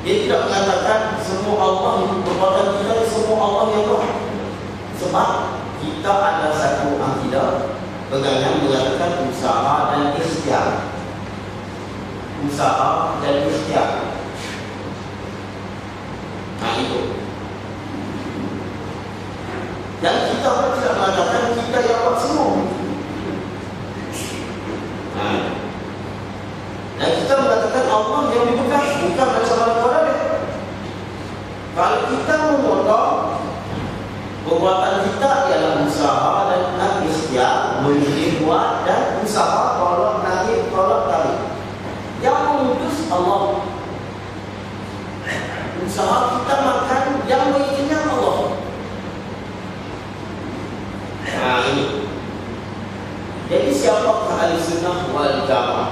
Dia tidak mengatakan semua Allah itu perbuatan kita, semua Allah yang doa. Sebab kita ada satu akidah pegangan mengatakan usaha dan ikhtiar. Usaha dan ikhtiar. Nah itu. Dan kita pun tidak mengatakan kita yang buat semua. Dan kita mengatakan Allah yang dibekas, bukan macam mana orang dia. Kalau kita memotong perbuatan kita ialah usaha dan ikhtiar, memilih buat dan usaha tolak naik, tolak tarik. Yang memutus Allah. Usaha kita makan, yang mengizinkan Allah. Nah ini. Jadi siapakah ahli sunnah wal jamaah?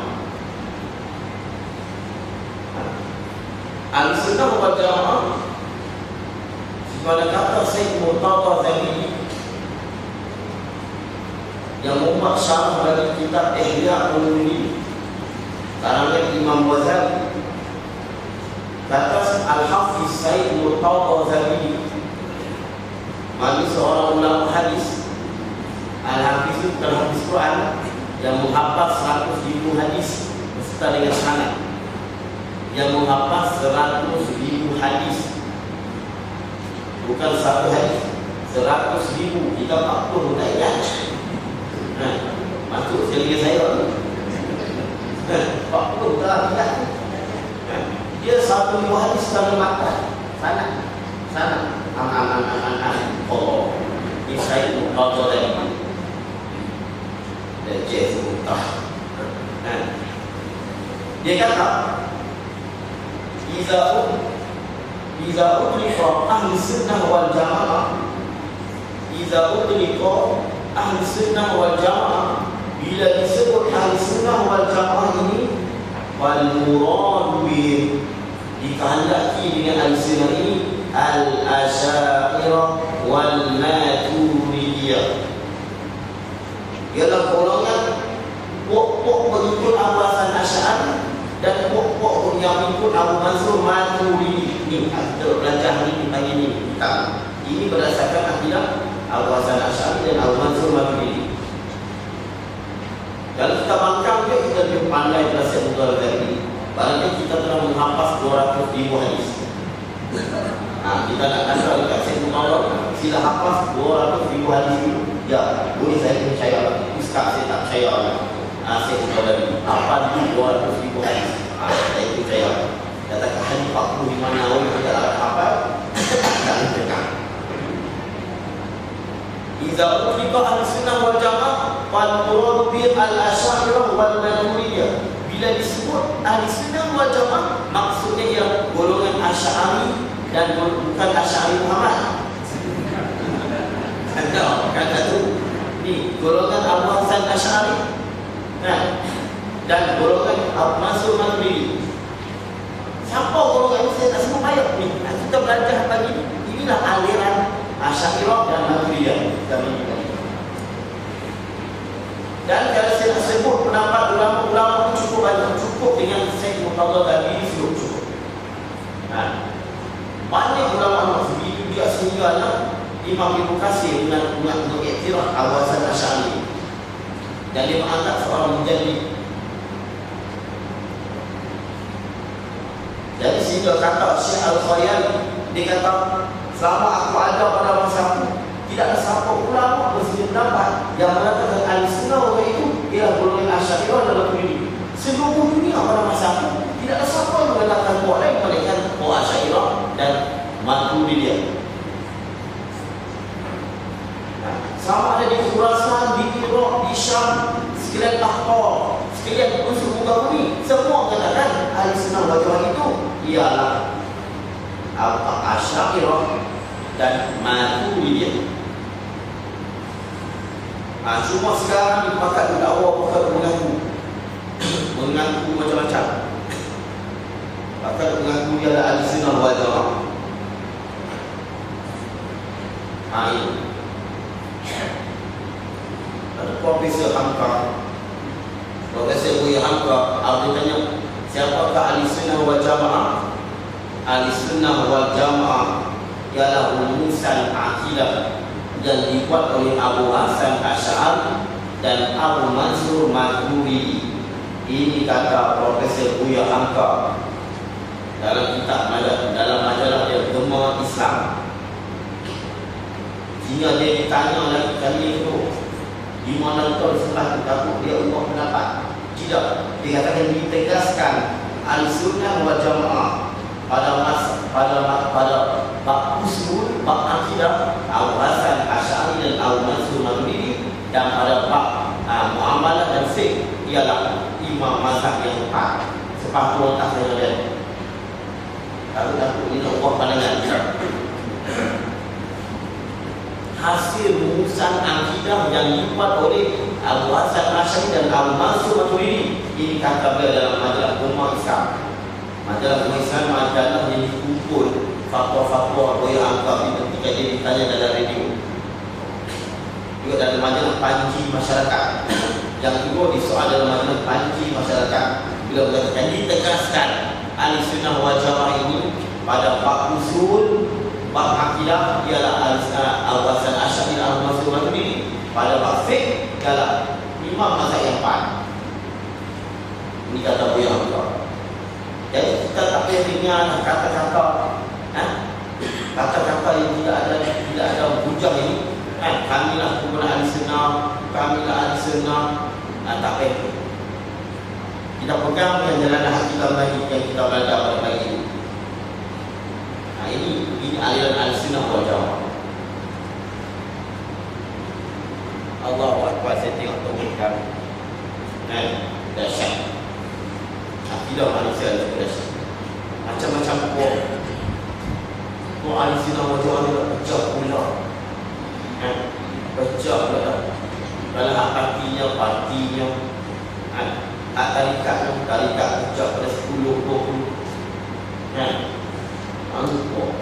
Ahli sunnah wal jamaah pada kata Syekh Murtada Zabidi yang membuat syarah dari kitab Ihya Ulumuddin karangan Imam Ghazali, kata Al-Hafiz Syekh Murtada Zabidi, bagi seorang ulama hadis. Al-Hafiz itu bukan hadis Quran yang menghafaz 100,000 hadis beserta dengan sanad, yang menghafaz 100,000 hadis, bukan satu hadis, 100,000. Kita 40 tak ingat. Masuk sekali saya 40 tak ingat. Dia 1,000 hadis dalam mata sana. Oh, ini saya Murtada lagi. Dan Jazz Murtada. Dia kata, Iza udliqa ahli sunnah wal jamaah, bila disebut ahli sunnah wal jamaah ini, wal murad bi, dikehendaki dengan ahli sunnah ini al-asy'ariyah wal maturidiyah, ialah golongan pokok mengikut awasan Asy'ari dan pokok yang mengikut Abu Mansur Maturidi. Ini belajar ini pagi ini. Ini berdasarkan akidah Abu Hasan Asy'ari dan Abu Mansur Maturidi. Kalau kita bangkang dia, kita lebih pandai belajar Murtada tadi. Barangkali kita telah menghafaz 200,000 hadis. Kita nak kasih dekat Syekh Murtada, sila hafaz 200,000 hadis itu. Ya, boleh saya percaya. Ustaz saya tak percaya. Syekh Murtada tadi apa di 200,000 hadis. Saya percaya. Katakan hadis 45 Nawawi tidak ada apa. Tak dengar. Iza utliqa ahli sunnah wal jamaah wal murad bi al-asy'ariyah wal maturidiyah. Bila disebut ahli sunnah wal jamaah, maksudnya ialah golongan Asy'ari dan bukan Asy'ari Muhammad. Kata tu ni golongan Abu Hasan Asy'ari dan golongan Abu Mansur Maturidi. Siapa golongan ini? Saya tak semua payah ni. Kita belajar pagi ni. Inilah aliran Asy'ariyah dan Maturidiyah. Dan kalau saya sebut pendapat ulama-ulama itu cukup banyak, cukup dengan Syekh Murtada tadi cukup. Banyak ulama begitu dia sehingga Imam Ibnu Katsir mengiktiraf awasan Asy'ari dan dia mengangkat seorang menjadi. Jadi sehingga kata Syekh Al-Khayali, dia kata selama aku ada pada masa aku, tidak ada siapa ulama bersih pendapat yang mengatakan al-sunnah itu ialah golongan Asy'ariyah dan Maturidiyah. Seluruh dunia pada masa aku tidak ada siapa yang mengatakan buat lain melainkan Asy'ariyah dan Maturidiyah. Sama ada di Khurasan, di Iraq, di Syam, sekalian Ahqaf, sekalian unsur muka bumi, semua mengatakan ahli sunnah wal jamaah itu ialah Asy'ariyah dan Maturidiyah. Cuma sekarang dipakai dakwah pakai mengaku macam-macam. Pakai mengaku dia adalah ahli sunnah wal jamaah. Ini ada Profesor Hamka, Profesor Buya Hamka, dia tanya siapakah ahli sunnah wal jamaah? Ahlussunnah wal Jamaah ialah rumusan akidah yang dibuat oleh Abu Hasan Asy'ari dan Abu Mansur Maturidi. Ini kata Profesor Buya Hamka dalam kitab dalam majalah dia Gemar Islam. Jika dia ditanya lagi kali itu, di mana kau setelah takut dia ubah pendapat? Tidak, dia katakan ditegaskan Ahlussunnah wal Jamaah pada bab usul, bab akidah Abu Hasan Asy'ari dan Abu Mansur Maturidi, dan pada bab muamalah dan fiqh ialah imam mazhab yang tepat. Sepatu tak saya lihat. Kalau takut ini ubah pandangan. Hasil rumusan akidah yang dibuat oleh Abu Hasan Asy'ari dan Abu Mansur Maturidi. Ini kata beliau dalam majalah Gemar Islam. Majalah Gemar Islam majalah yang dikumpul fatwa-fatwa Buya Hamka ketika dia ditanya dalam radio. Juga dalam majalah Panji Masyarakat. Yang kedua disoal dalam majalah Panji Masyarakat. Bila berkatakan ditegaskan Ahlussunnah wal Jamaah ini pada bab usul, bab akidah ialah Abu Hasan Asy'ari dan Abu Mansur Maturidi. Pada bab fiqh ialah imam mazhab yang empat. Ini kata Buya Hamka. Jadi kita tak payah dengar kata-kata kata-kata yang tidak ada hujah ini. Kamilah kumpulan Ahlussunnah, kamilah Ahlussunnah. Tak payah. Kita pegang yang jalan hati kita yang kita belajar pada pagi ini. Ini aliran Ahlussunnah wal Jamaah. Allahu Akbar. Saya tengok topik kami. Dahsyat. Akidah manusia itu dahsyat. Macam-macam kuat. Ahlussunnah wal Jamaah dia pecah pula. Pecah pula. Dalam partinya. Tarikat pecah pada 10-20.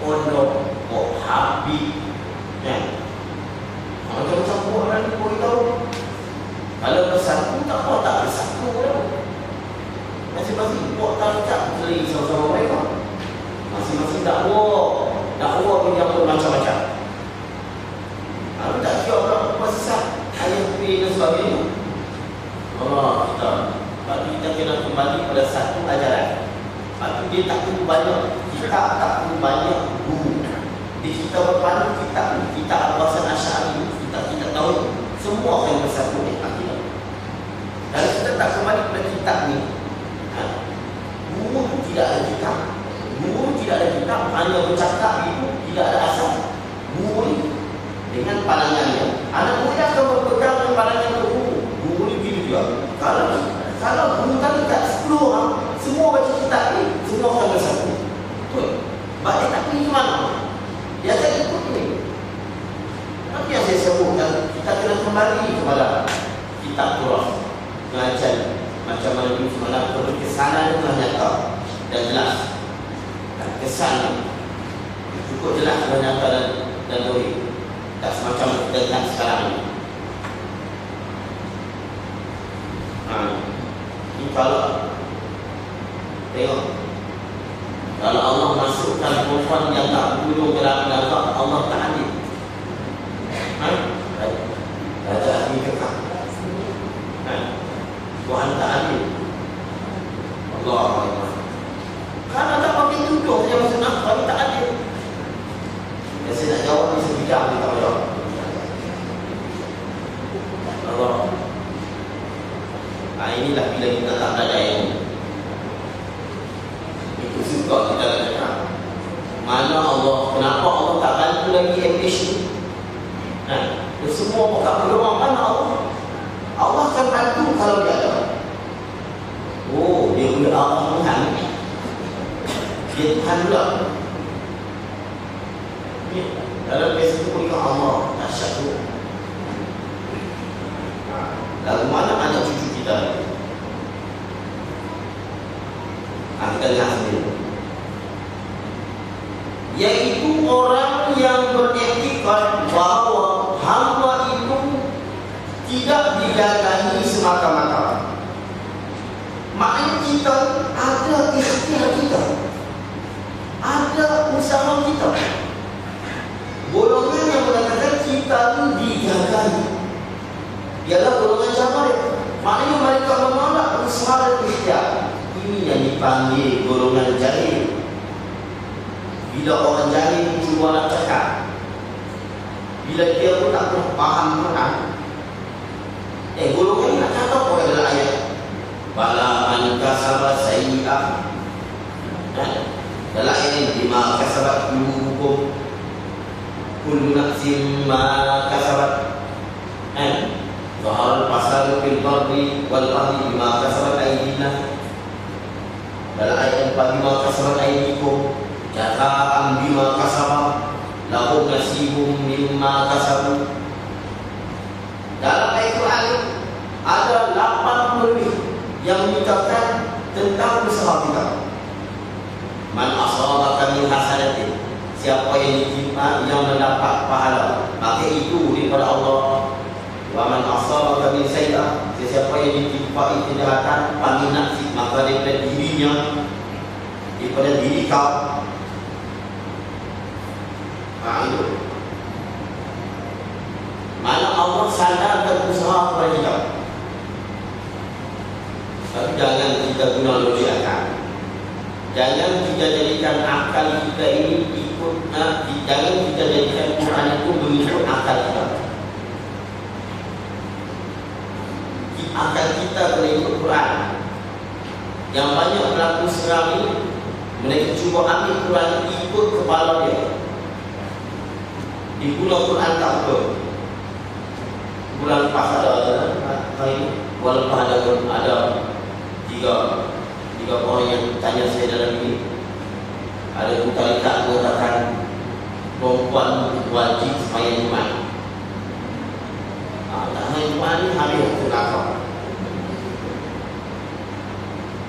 Pondok, Habib. Macam-macam orang ni boleh tahu. Kalau bersatu tak apa, tak bersatu orang. Masing-masing buat tarikat sendiri sama-sama mereka. Masing-masing dakwah yang bermacam-macam. Kalau tak kira orang bersesat, ayah pilih dan sebagainya. Kita kena kembali pada satu ajaran. Lepas dia tak perlu banyak, kita tak perlu banyak guru. Di kita berpandu kita Abu Hasan Asy'ari, kita tahu semua akan bersatu di akidah. Kalau kita tak kembali pada kitab ni, guru tidak ada kitab. Guru tidak ada kitab, hanya bercakap itu tidak ada asal. Guru ni dengan pandangannya, anak muda akan berpegang dengan pandangan guru. Guru ni begitu juga. Kalau guru tadi tak 10 orang, semua baca kitab ni, semua akan bersatu. Betul. Baik tak pergi ke mana? Dia akan ikut ni. Apa yang saya sebutkan, kita kena kembali kepada kitab Quran. Mengajar macam mana dulu semalam, kesanan itu nyata dan jelas. Kesan cukup jelas dan nyata dan dohir. Tak semacam dengan sekarang ini. Ini kalau tengok, kalau Allah masukkan perempuan yang tak bunuh ke dalam neraka, Allah tak adil. Raja adil kekal. Tuhan tak adil. Allah Allah. Karena tak pakai tuduh saja masuk neraka, tapi tak adil. Ya, saya nak jawab ni sekejap ni tak jawab. Allah. Inilah bila kita tak belajar ilmu. Itu suka kita nak cakap. Mana Allah, kenapa Allah tak bantu lagi MH ni? Semua buka peluang, mana Allah? Allah akan bantu kalau dia ada. Oh, dia boleh Allah Tuhan. Dia Tuhan pula. Dalam kes itu punya Allah dahsyat tu. Lalu mana anak cucu kita? Kita lihat sendiri. Yaitu orang yang beretikat bahawa hamba itu tidak didatangi semata-mata. Maknanya kita ada ikhtiar kita. asharat ikhtiar. Ini yang dipanggil golongan jahil. Bila orang jahil cuma nak cakap, bila dia pun tak pernah faham Quran, golongan ini nak cakap apa dalam ayat? Bala man kasaba sayyi'ah. Dalam ayat ini, bima kasabat qulubukum kullu nafsin ma kasabat. Zahar pasal fil barri wal bahri bima kasabat aydina. Dalam ayat 4, bima kasabat aydikum jazaan bima kasabat lahum nasibum mimma kasabu. Dalam ayat Quran ada 80 lebih yang mengucapkan tentang usaha kita. Man asabaka min hasanatin, siapa yang mendapat pahala, maka itu daripada Allah. Wa man asabaka min sayyi'ah, siapa yang ditimpai kejahatan, famin nafsi, maka daripada dirinya, daripada diri kau. Itu mana Allah sandarkan usaha kepada kita. Tapi jangan kita guna logik akal. Jangan kita jadikan akal kita ini ikut, jangan kita jadikan Quran itu mengikut akal kita. Akal kita kena ikut Quran. Yang banyak pelaku seram ini, mereka cuba ambil Quran ikut kepala dia. Di bulan Quran tak betul. Bulan lepas ada bulan lepas ada tiga orang yang tanya saya dalam ini. Ada tarikat mengatakan perempuan wajib sembahyang Jumaat. Tak hanya Jumaat ni habis waktu nakal.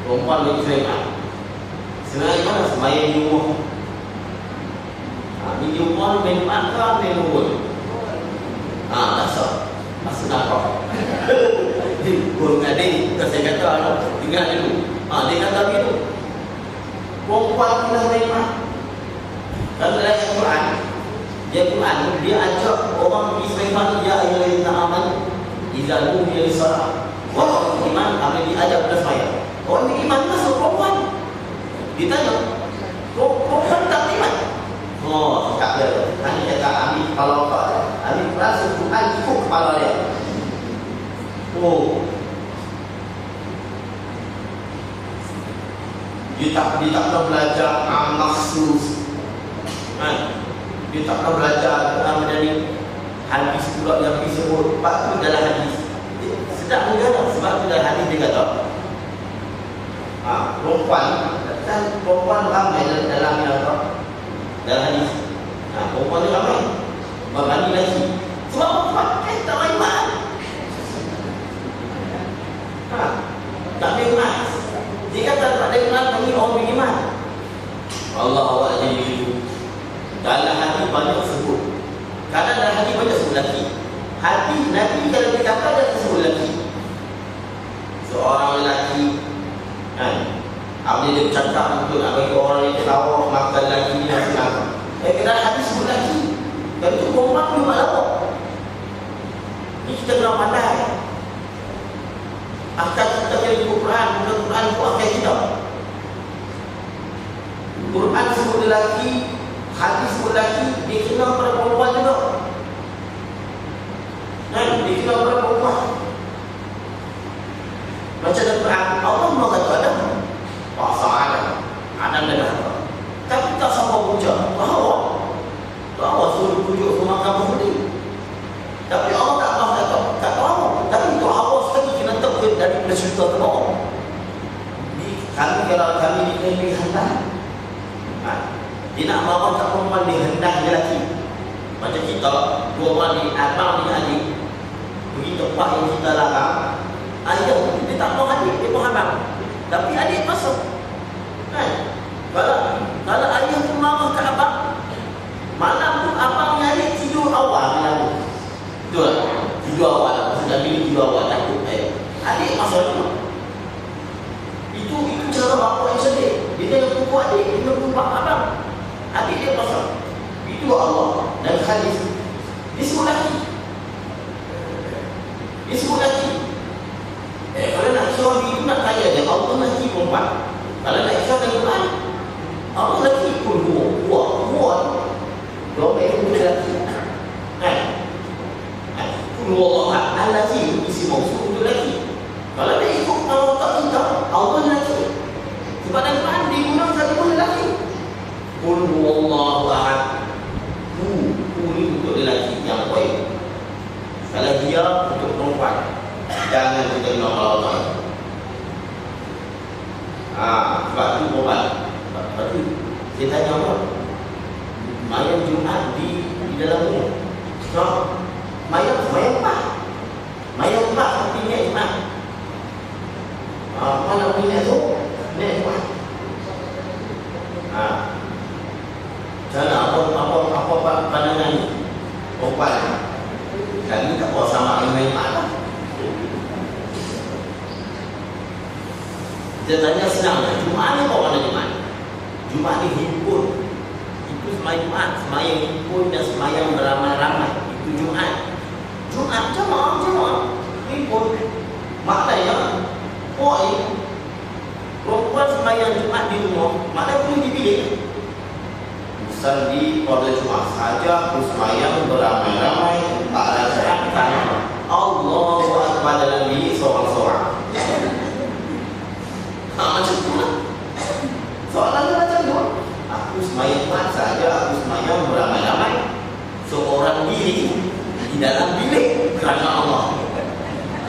Perempuan wajib sembahyang. Sebenarnya mana sembahyang di rumah? Di rumah main Jumaat ke main rumah? Tak sah. Masa nakal. Guru ngadik, saya kata dengar dulu. Dia kata begitu. Perempuan kena terima. Kalau dalam Al-Quran, dia ajak orang pergi sembahyang, ya ayyuhallazina amanu idza nudiya lis-shalah. Orang iman kami diajak pada sembahyang. Orang iman masuk perempuan. Ditanya, perempuan tak iman? Tak ada. Hanya cakap ambil kepala otak. Ambil perasaan Quran ikut kepala dia. Dia tak pernah belajar maksus. Dia tak pernah belajar dari hadis pula yang disebut. Sebab tu dalam hadis sedap mengarang. Sebab tu dalam hadis dia kata perempuan ramai dalam dalam hadis. Perempuan ni ramai berbanding lagi. Sebab perempuan tak main iman. Tak ada iman. Dia kata tak ada iman, bagi orang beriman. Allah awak jadi begitu. Dalam hati banyak sebut. Kadang dalam hati banyak sebut lelaki. Hati Nabi kalau dia kata dia sebut lelaki. Seorang lelaki apabila dia bercakap untuk nak bagi orang yang ketawa, maka lelaki ni nak senang. Kadang hati sebut lelaki. Dan itu perempuan pun buat lawak. Ini kita kena pandai. Akal kita kena ikut Quran. Quran itu akal kita. Quran sebut lelaki, hadis sebut lelaki, dia kena pada perempuan juga. Dia kena pada perempuan. Macam dalam Quran, Allah mengatakan Adam, Paksa Adam dan Hawa. Tapi tak sampai puja Hawa suruh pujuk ke mahkamah Mahdi. Tapi Allah tak mahu kata Hawa. Tapi untuk Hawa sekali kena terbit daripada cerita ke bawah. Kalau kami dikelilingi hendak, dia nak bawa tak perempuan di hendak lelaki. Macam kita dua orang di abang dengan adik pergi tempat yang kita larang. Dia tak mau adik, dia mau abang. Tapi adik masuk. Kalau ayah tu marah ke abang, malam tu abang dengan adik tidur awal malam tu. Betul? Tidur awal. Sudah bila tidur awal takut adik masuk dulu. Itu cara bapa yang sedih. Dia yang pukul adik, dia yang pukul abang. Adik dia pasal. Itu Allah dan hadis. Dia sebut lagi. Dia sebut lagi. Kalau nak suami itu nak tanya Kul Allah al-Lazi isi mausul itu lagi. Kalau dia ikut kalau tak kita Allah lagi. Sebab dalam Quran digunakan satu pun lagi. Kul Wallahu ahad. Ini untuk lelaki yang baik. Kalau dia untuk perempuan, jangan kita guna Allah. Sebab itu obat. Sebab itu saya tanya Allah, mayang Jumat di dalam rumah. So, mayang apa? Mayang apa? Tapi ni Jumat. Mana punya tu? Ni Jumat. Jangan apa pandangan ni? Perempuan. Kami tak bawa sama yang main mana. Kita tanya senang. Jumat ni bawa mana Jumat? Jumat ni himpun. Itu semayang himpun dan semayang beramai-ramai. Itu Jumat. Jumat jemaah himpun. Maknanya perempuan semayang Jumat di rumah, maknanya boleh dipilih. Usalli pada Jumat saja, semayang beramai-ramai, tak ada syaratkan. Allahu Akbar dalam diri seorang-seorang. Macam tu lah. Soalannya macam tu. Aku semayang Jumat saja, aku semayang beramai-ramai, seorang diri di dalam bilik kerana Allah.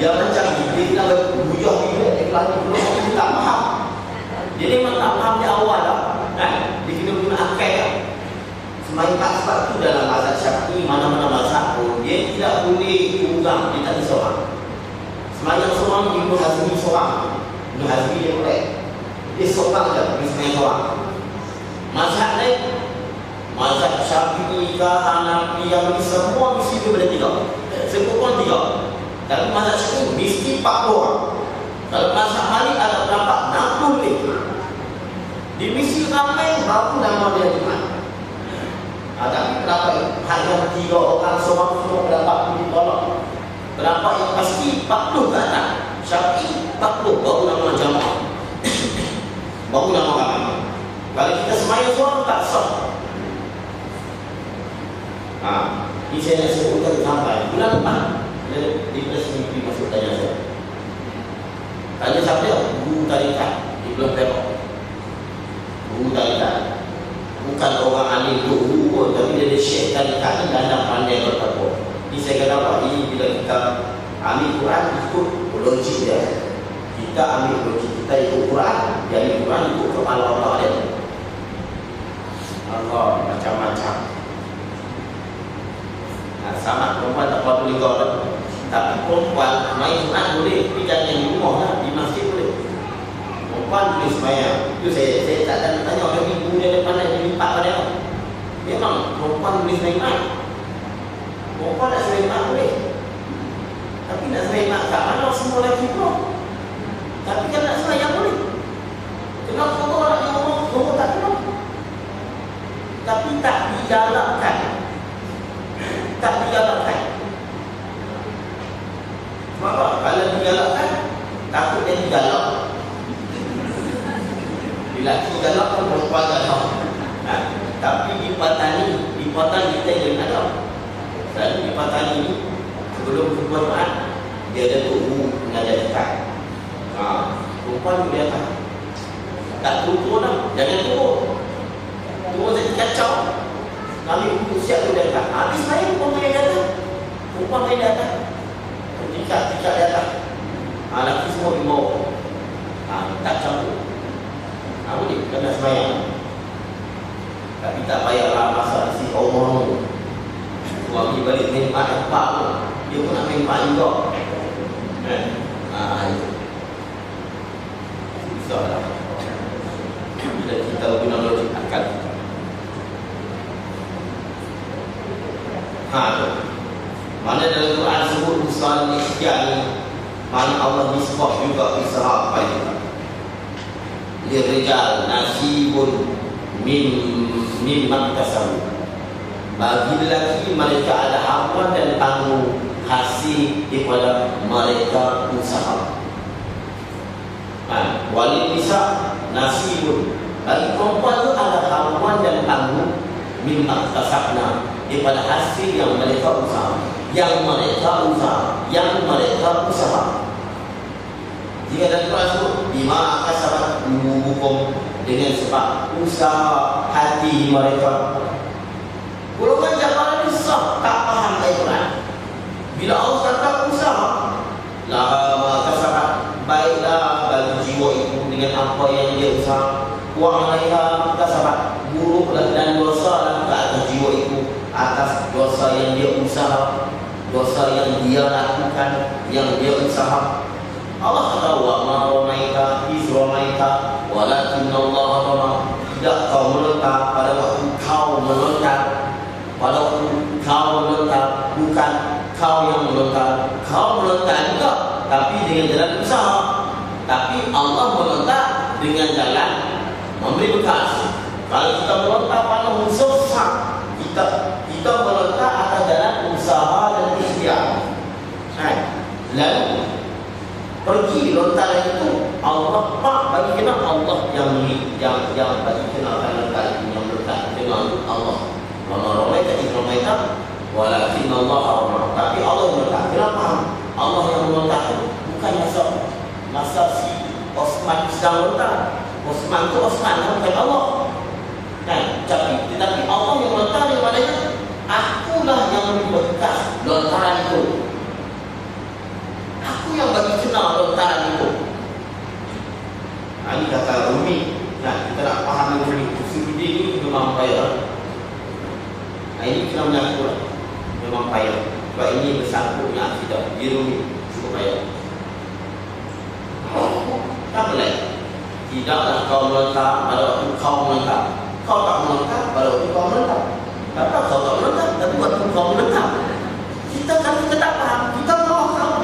Dia macam dia nak berbuyah bilik iklan itu, dia tak faham. Dia memang tak faham di awal lah. Dia kena guna akal lah. Semayang tak sebab tu dalam mazhab Syafi'i, mana-mana mazhab pun dia tidak boleh diulang, dia tak ada seorang. Semayang seorang, Ibnu Hazmi seorang. Ibnu Hazmi dia boleh. Dia seorang je, dia semayang seorang. Mazhab lain, mazhab Syafi'i ke Hanafi yang semua mesti dia boleh tiga. Sepuluh tiga. Kalau mazhab Syafi'i mesti 40 orang. Kalau mazhab Malik ada berapa? 60 lebih. Di misi ramai baru nama dia Jumat. Tapi berapa hanya 3 orang seorang semua berapa pun ditolak. Berapa yang pasti 40 ke atas. Syafi'i 40 baru nama jamaah. Baru nama kami. Kalau kita semayang seorang tak sah. Ini saya nak sebutkan sampai bulan 4 di resmi masuk tanya saya. Tanya siapa dia? Guru tarikat di Pulau Perak. Guru tarikat. Bukan orang alim tu guru pun, tapi dia syekh tarikat ni dan pandai bertakwa. Ini saya kata apa? Ini bila kita ambil Quran ikut logik dia. Kita ambil logik kita ikut Quran, dia ambil Quran ikut kepala Allah dia. Allah macam-macam. Sama perempuan tak apa boleh kau. Tapi perempuan main Jumat boleh, tapi jangan di rumah lah, di masjid boleh. Perempuan boleh semayang. Itu saya tak ada tanya orang ibu dia depan dia lipat pada dia. Memang perempuan boleh semayang. Perempuan nak semayang boleh. Tapi nak semayang kat mana semua lelaki pun. Tapi kan nak semayang boleh. Kenapa kau nak yang rumah tak kenal? Tapi tak digalakkan. Tak digalakkan. Maka kalau digalakkan, takut dia digalak. Bila digalak pun perempuan galak. Tapi di Patani kita yang ada. Dan di Patani ni, sebelum perempuan dia ada tubuh mengajar dekat. Perempuan dia tak. Tak turun lah, jangan turun. Turun jadi kacau. Kami usia tu dia tak. Habis saya perempuan yang datang. Perempuan yang datang. Tingkat datang. Lelaki semua di bawah. Tak campur. Apa ni? Kena semayang. Tapi tak payahlah masa si orang suami balik mempak empat pun. Dia pun nak mempak juga. Itu susah lah. Bila kita guna logik akal. Mana dalam Quran sebut usaha ni sekian ni, mana Allah nisbah juga usaha apa itu. Lirijal nasibun mimman kasabu. Bagi lelaki mereka ada hawan dan tanggung hasil daripada mereka usaha. Walil nisa nasibun. Bagi perempuan itu ada hawan dan tanggung mimman kasabna daripada hasil yang mereka usaha. yang mereka usaha. Jika dalam Quran sebut bima kasabat qulubukum, dengan sebab usaha hati mereka. Golongan Jabaran ini sah, tak faham Al-Quran. Bila Allah kata usaha, la kasabat, baiklah bagi jiwa itu dengan apa yang dia usaha. Wa alaiha kasabat, buruklah dan dosalah ke atas jiwa itu atas dosa yang dia usaha, dosa yang dia lakukan, yang dia usaha. Allah kata wa ma ramaita iz ramaita walakin Allah rama. Tidak kau melontar pada waktu kau melontar, pada waktu kau melontar, bukan kau yang melontar. Kau melontar juga, tapi dengan jalan usaha. Tapi Allah melontar dengan jalan memberi bekas. Kalau kita melontar pada usaha, kita melontar atas jalan usaha dan ikhtiar. Lalu pergi lontaran itu Allah Pak bagi kenal Allah yang bagi kenalkan lontaran itu, yang letak dengan Allah. Wa ramaita iz ramaita walakin Allah rama. Tapi Allah yang letak. Kenapa? Allah yang melontar itu bukan masa si Osman sedang lontar. Osman itu Osman, bukan Allah. Kan? Tetapi Allah yang melontar yang maknanya akulah yang memberi bekas lontaran itu. Aku yang bagi kenal lontaran itu. Ini kata Rumi. Kita nak faham ini. Sudi ini memang payah. Ini kita menyangkut memang payah. Sebab ini bersangkutnya akidah. Dia Rumi cukup payah. Tak boleh. Tidaklah kau melontar pada waktu kau melontar. Kau tak melontar pada waktu kau melontar. Kenapa kau tak melontar? Tapi waktu kau melontar. Kita tak faham. Kita mahu tahu.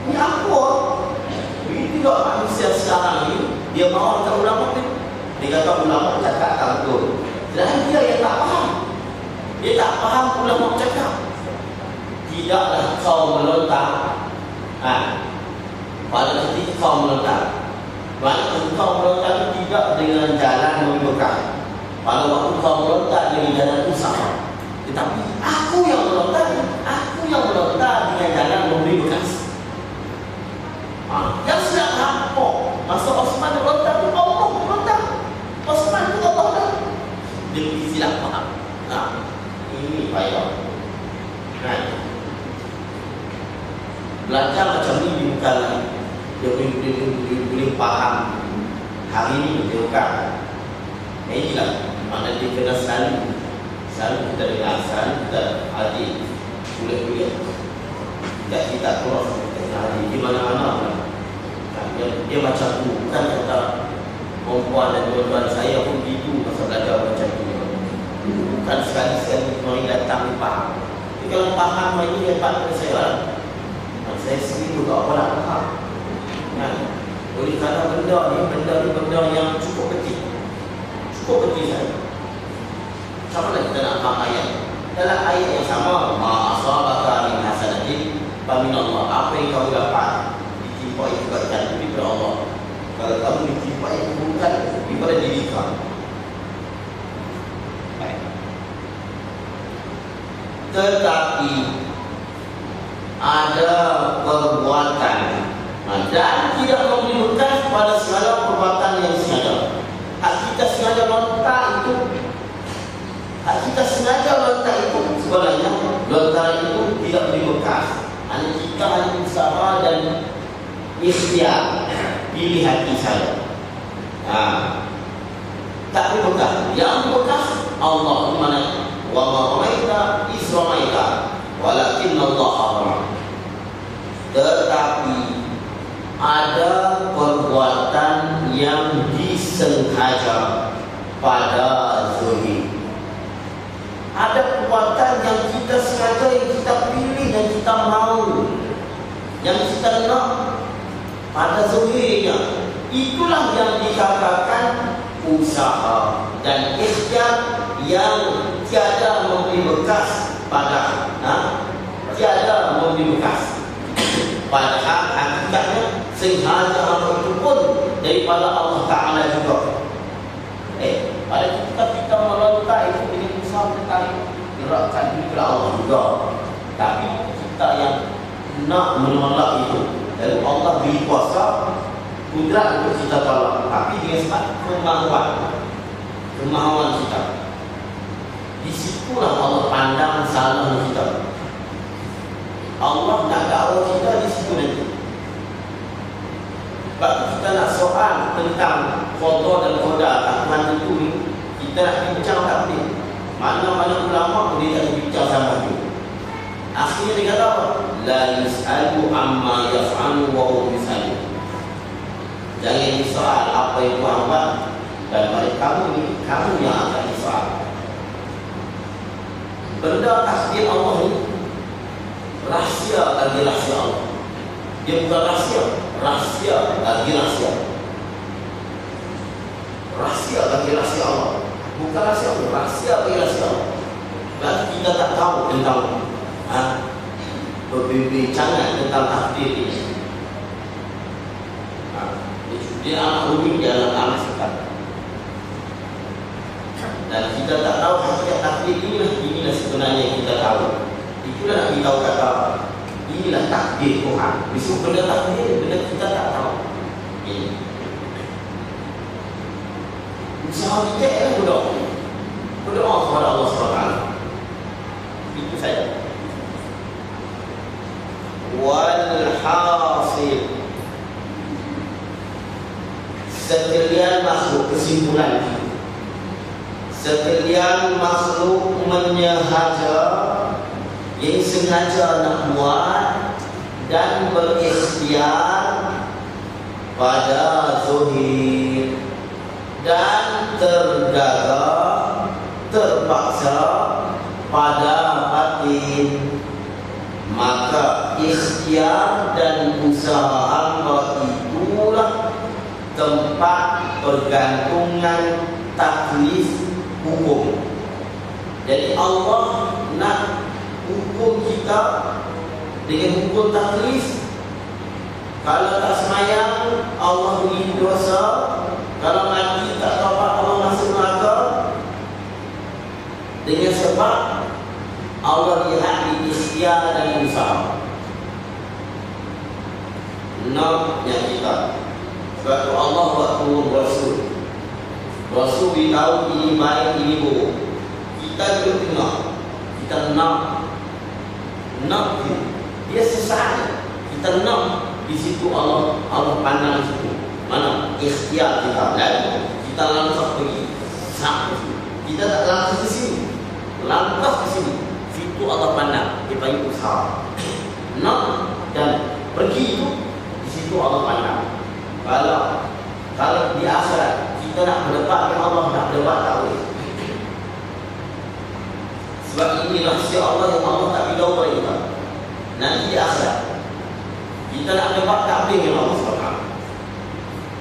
Ini apa? Ini juga manusia sekarang ini. Dia mahu kata ulama ni. Dia kata ulama cakap tak betul. Dan dia yang tak faham. Dia tak faham ulama cakap. Tidaklah kau melontar. Pada ketika kau melontar. Pada kau melontar tidak dengan jalan membekas. Pada waktu kau melontar dengan jalan usaha. Tetapi aku yang melontar dengan jalan memberi bekas. Yang sedang nampak masa Osman melontar itu Allah melontar. Osman itu Allah dah. Dia silap faham. Ini payah. Belajar macam ni bukan dia boleh faham. Hari ini bukan. Inilah mana dia kena selalu kita dengar, selalu kita hadir kuliah. Kita terus hadir di mana-mana. Dia macam tu. Bukan kata perempuan dan tuan-tuan saya pun begitu masa belajar macam tu. Bukan sekali-sekali mereka datang faham. Tapi kalau faham ini hebat pada saya. Saya sendiri juga orang faham. Oleh kerana benda ni benda yang cukup kecil. Cukup kecil saja. Macam mana kita nak faham ayat? Dalam ayat yang sama, ma asabaka min hasanatin fa min Allah. Apa yang kau dapat ditimpa itu kebaikan daripada Allah. Kalau kamu ditimpa itu bukan daripada diri kamu. Tetapi ada perbuatan dan tidak memberi bekas pada segala perbuatan yang sengaja. Hak kita sengaja lontar itu, sebenarnya lontar itu tidak beri bekas. Hanya kita hanya usaha dan ikhtiar, pilih hati saya. Tak beri bekas. Yang bekas Allah di mana? Wa ma ramaita iz ramaita walakin Allah rama. Tetapi ada perbuatan yang disengaja pada zahir. Ada perbuatan yang kita sengaja, yang kita pilih, yang kita mahu, yang kita nak pada zahirnya. Itulah yang dikatakan usaha dan ikhtiar yang tiada memberi bekas pada tiada memberi bekas. Padahal hakikatnya sengaja apa itu pun daripada Allah Ta'ala juga. Pada ketika kita melontar itu dengan usaha kita gerakkan diri kepada Allah juga. Tapi kita yang nak menolak itu, lalu Allah beri kuasa kudrat untuk kita tolak, tapi dengan sebab kemahuan kita. Disitulah Allah pandang salah kita. Allah nak dakwah kita di situ nanti. Sebab kita nak soal tentang qada dan qadar Tuhan itu ni, kita nak bincang tak boleh. Mana-mana ulama boleh tak bincang sama tu. Akhirnya dia kata apa? La yus'alu amma yaf'alu wa hum yus'alu. Jangan disoal apa yang Tuhan buat, dan pada kamu ni, kamu yang akan disoal. Benda takdir Allah ni rahsia lagi rahsia Allah. Dia bukan rahsia, rahsia lagi rahsia. Rahsia lagi rahsia Allah. Bukan rahsia Allah, rahsia lagi rahsia Allah. Berarti kita tak tahu tentang perbincangan tentang takdir ini. Dia amat rumit dalam amat sekat. Dan kita tak tahu hakikat takdir inilah sebenarnya yang kita tahu. Itulah nak beritahu kata inilah takdir Tuhan. Besok benda takdir, benda kita tak tahu. Ini usaha kita ialah berdoa kepada Allah SWT. Itu saja. Walhasil, sekalian makhluk, kesimpulan itu, sekalian makhluk menyengaja, yang sengaja nak buat dan berikhtiar pada zahir dan tergagah terpaksa pada batin, maka ikhtiar dan usaha hamba itulah tempat pergantungan taklif hukum. Jadi Allah nak hukum kita dengan hukum taklif. Kalau tak semayang, Allah beri dosa. Kalau mati tak taubat, Allah masuk neraka. Dengan sebab Allah lihat di ikhtiar dan usaha. Naknya kita. Sebab tu Allah buat turun Rasul. Rasul beritahu ini baik, ini buruk. Kita duduk tengah. Kita nak dia sesaat. Kita nak di situ Allah pandang di situ. Mana ikhtiar kita, lalu kita langkah pergi sampai kita tak langkah ke sini, langkah ke sini, situ Allah pandang. Dia panggil usaha. Nak dan pergi itu di situ Allah pandang. Kalau di akhirat kita nak berdebat dengan Allah, nak berdebat tak boleh. Sebab ini rahsia Allah yang Allah tak beritahu kepada kita. Nanti di akhirat kita nak berdebat tak boleh dengan Allah SWT.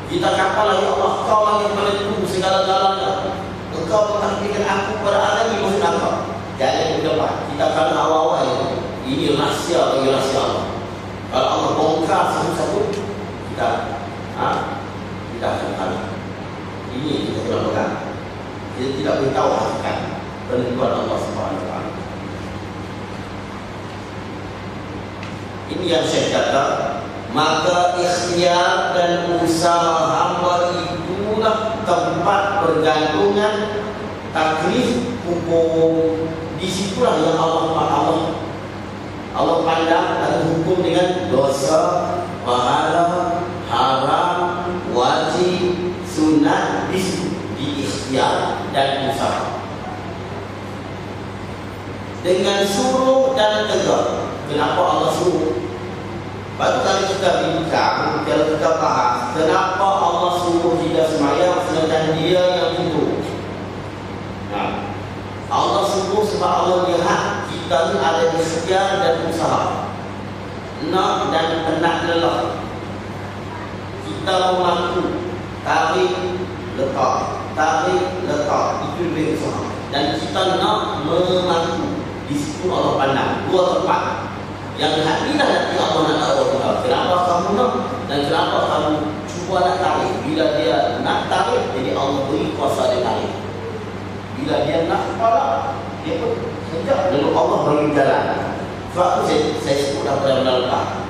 Kita katalah, ya Allah, Kau lah yang menentu segala-galanya. Engkau mentakdirkan aku pada alam yang maksud aku. Jangan berdebat. Kita kata awal-awal ini rahsia bagi rahsia Allah. Kalau Allah bongkar satu-satu, kita akan kalah. Ini kita kena pegang. Kita tidak beritahu hakikat penentuan Allah SWT. Ini yang saya kata, maka ikhtiar dan usaha hamba itulah tempat pergantungan taklif hukum. Disitulah yang Allah pandang atau hukum dengan dosa, pahala, haram, wajib, sunat, di ikhtiar dan usaha. Dengan suruh dan tegar. Kenapa Allah suruh? Baru kali kita bincang, kalau kita bahas kenapa Allah suruh kita semayang sedangkan Dia yang suruh. Allah suruh sebab Allah lihat kita ni ada ikhtiar dan usaha, nak dan penat lelah. Kita mampu tarik letak, itu lebih usaha. Dan kita nak memampu, di situ Allah pandang dua tempat. Yang hatilah nanti Allah nak tahu kenapa kamu nak dan kenapa kamu cuba nak tarik. Bila dia nak tarik, jadi Allah beri kuasa dia tarik. Bila dia nak kepala, dia pun sejak lalu Allah beri jalan. Sebab itu saya sebut pada lepas.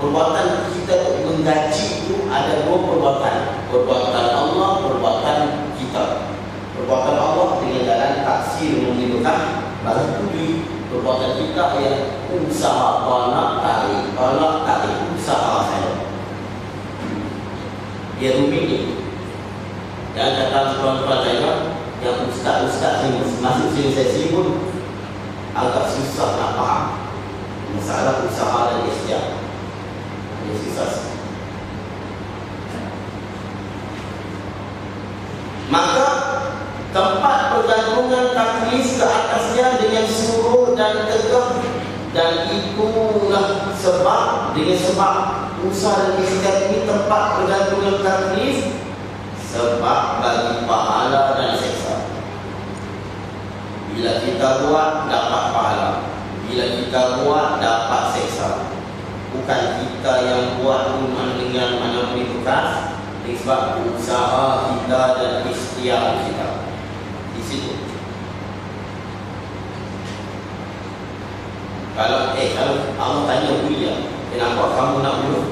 Perbuatan kita menggaji itu ada dua perbuatan. Perbuatan Allah, perbuatan kita. Perbuatan Allah dengan jalan taksir memilihkan balas budi. Perbuatan kita yang usaha tolak tarik usaha saya. Dia rumit ni. Yang kata tuan-tuan saya, yang ustaz-ustaz ni masuk sini sesi pun agak susah nak faham masalah usaha dan ikhtiar. Dia susah. Maka tempat pergantungan taklif ke atasnya dengan suruh dan tegah, dan itulah sebab dengan sebab usaha dan ikhtiar ini tempat pergantungan taklif, sebab bagi pahala dan seksa. Bila kita buat dapat pahala, bila kita buat dapat seksa. Bukan kita yang buat rumah dengan mana beri bekas, sebab usaha kita dan ikhtiar kita di situ. Kalau Allah tanya dia, kenapa kamu nak bunuh?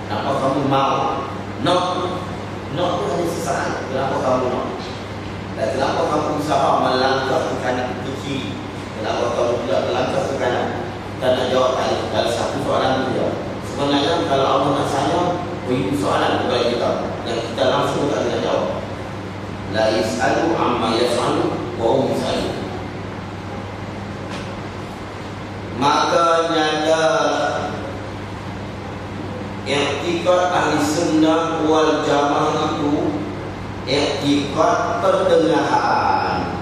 Kenapa kamu mau? Nak tu ada sesaat. Kenapa kamu nak? Dan kenapa kamu usaha melangkah ke kanan ke kiri? Kenapa kamu tidak melangkah ke kanan? Kita nak jawab tadi dalam satu soalan dia. Sebenarnya kalau Allah nak sayang, itu soalan kepada kita yang kita langsung tak boleh jawab. La yas'alu amma yas'alu wa hum yas'alu. Maka nyata i'tiqad ahli sunnah wal jamaah itu i'tiqad pertengahan,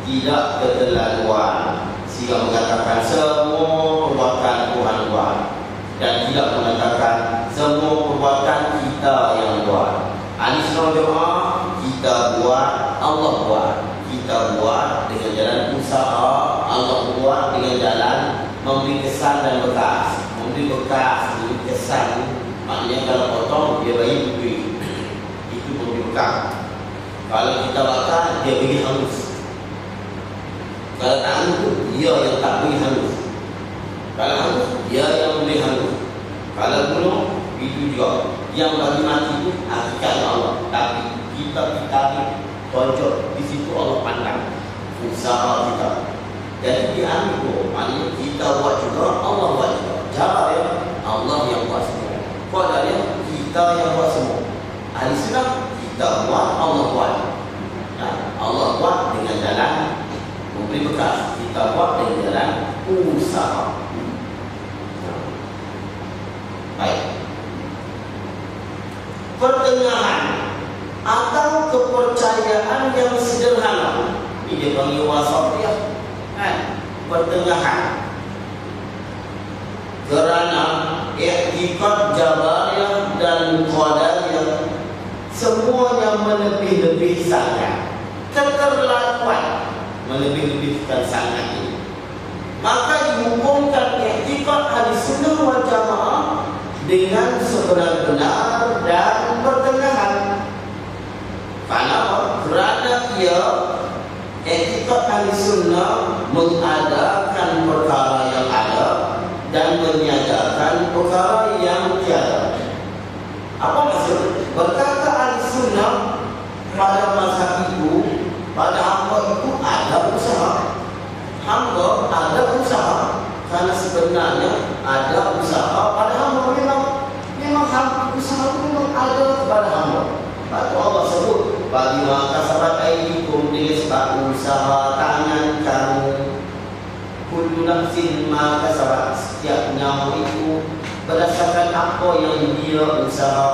tidak keterlaluan, sehingga mengatakan semua perbuatan Tuhan buat, dan tidak mengatakan semua perbuatan kita yang buat. Ahli sunnah jamaah, kita buat, Allah buat. Kita buat dengan jalan usaha, Allah buat dengan jalan memberi kesan dan bekas. Memberi bekas, memberi kesan, maknanya kalau potong dia bagi beri, itu memberi bekas. Kalau kita bakar, dia beri halus. Kalau tak halus, dia yang tak beri halus. Kalau halus, dia yang beri halus. Kalau bunuh, itu juga. Yang bagi mati itu hakikatnya Allah. Tapi kita tonjok, di situ Allah pandang usaha kita. Jadi diambil tu, maknanya kita buat juga, Allah buat juga. Jawab ya, Allah yang buat semua. Kuala dia, kita yang buat semua. Ahli sunnah, kita buat, Allah buat. Allah buat dengan jalan memberi bekas, kita buat dengan jalan usaha. Baik. Pertengahan atau kepercayaan yang sederhana, ini dia panggil wasatiyah, kan? Pertengahan. Kerana i'tiqad jabariyah dan qadariyah semuanya melebih-lebih sangat, keterlaluan melebih-lebihkan sangat ini. Maka dihukumkan i'tiqad ahli sunnah wal jamaah dengan sebenar-benar dan pertengahan. Kenapa? Kerana ia i'tiqad ahli sunnah mengadakan perkara yang ada dan meniadakan perkara yang tiada. Apa maksud? Berkata ahli sunnah, pada masa itu, pada hamba itu ada usaha. Hamba ada usaha, karena sebenarnya ada usaha pada hamba. Memang hamba usaha itu memang ada pada hamba. Lalu Allah sebut, bagi maka kasabat aydikum, dengan sebab usaha tangan kamu. Kullu nafsin ma kasabat, setiap nyawa itu berdasarkan apa yang dia usaha.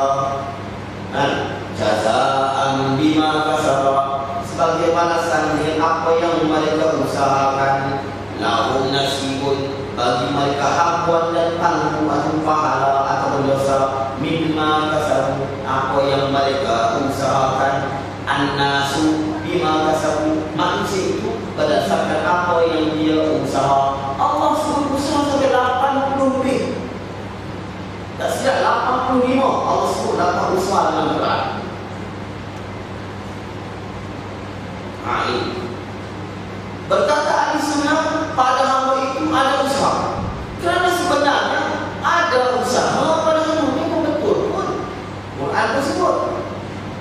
Jazaan bima kasabat, sebagai balasan dengan apa yang mereka usahakan. Lahum nasibun, bagi mereka habuan dan tanggung atau pahala atau dosa. Mimma kasabu, apa yang mereka usahakan. An-nasu bima kasabu, manusia itu berdasarkan apa yang dia usaha. Allah suruh usaha sampai 80 lebih. Tak silap 85, Allah suruh dapat usaha dengan berat. Ini berkata ahli sunnah, pada hamba itu ada usaha. berusaha pada ilmu ini betul pun Quran tersebut.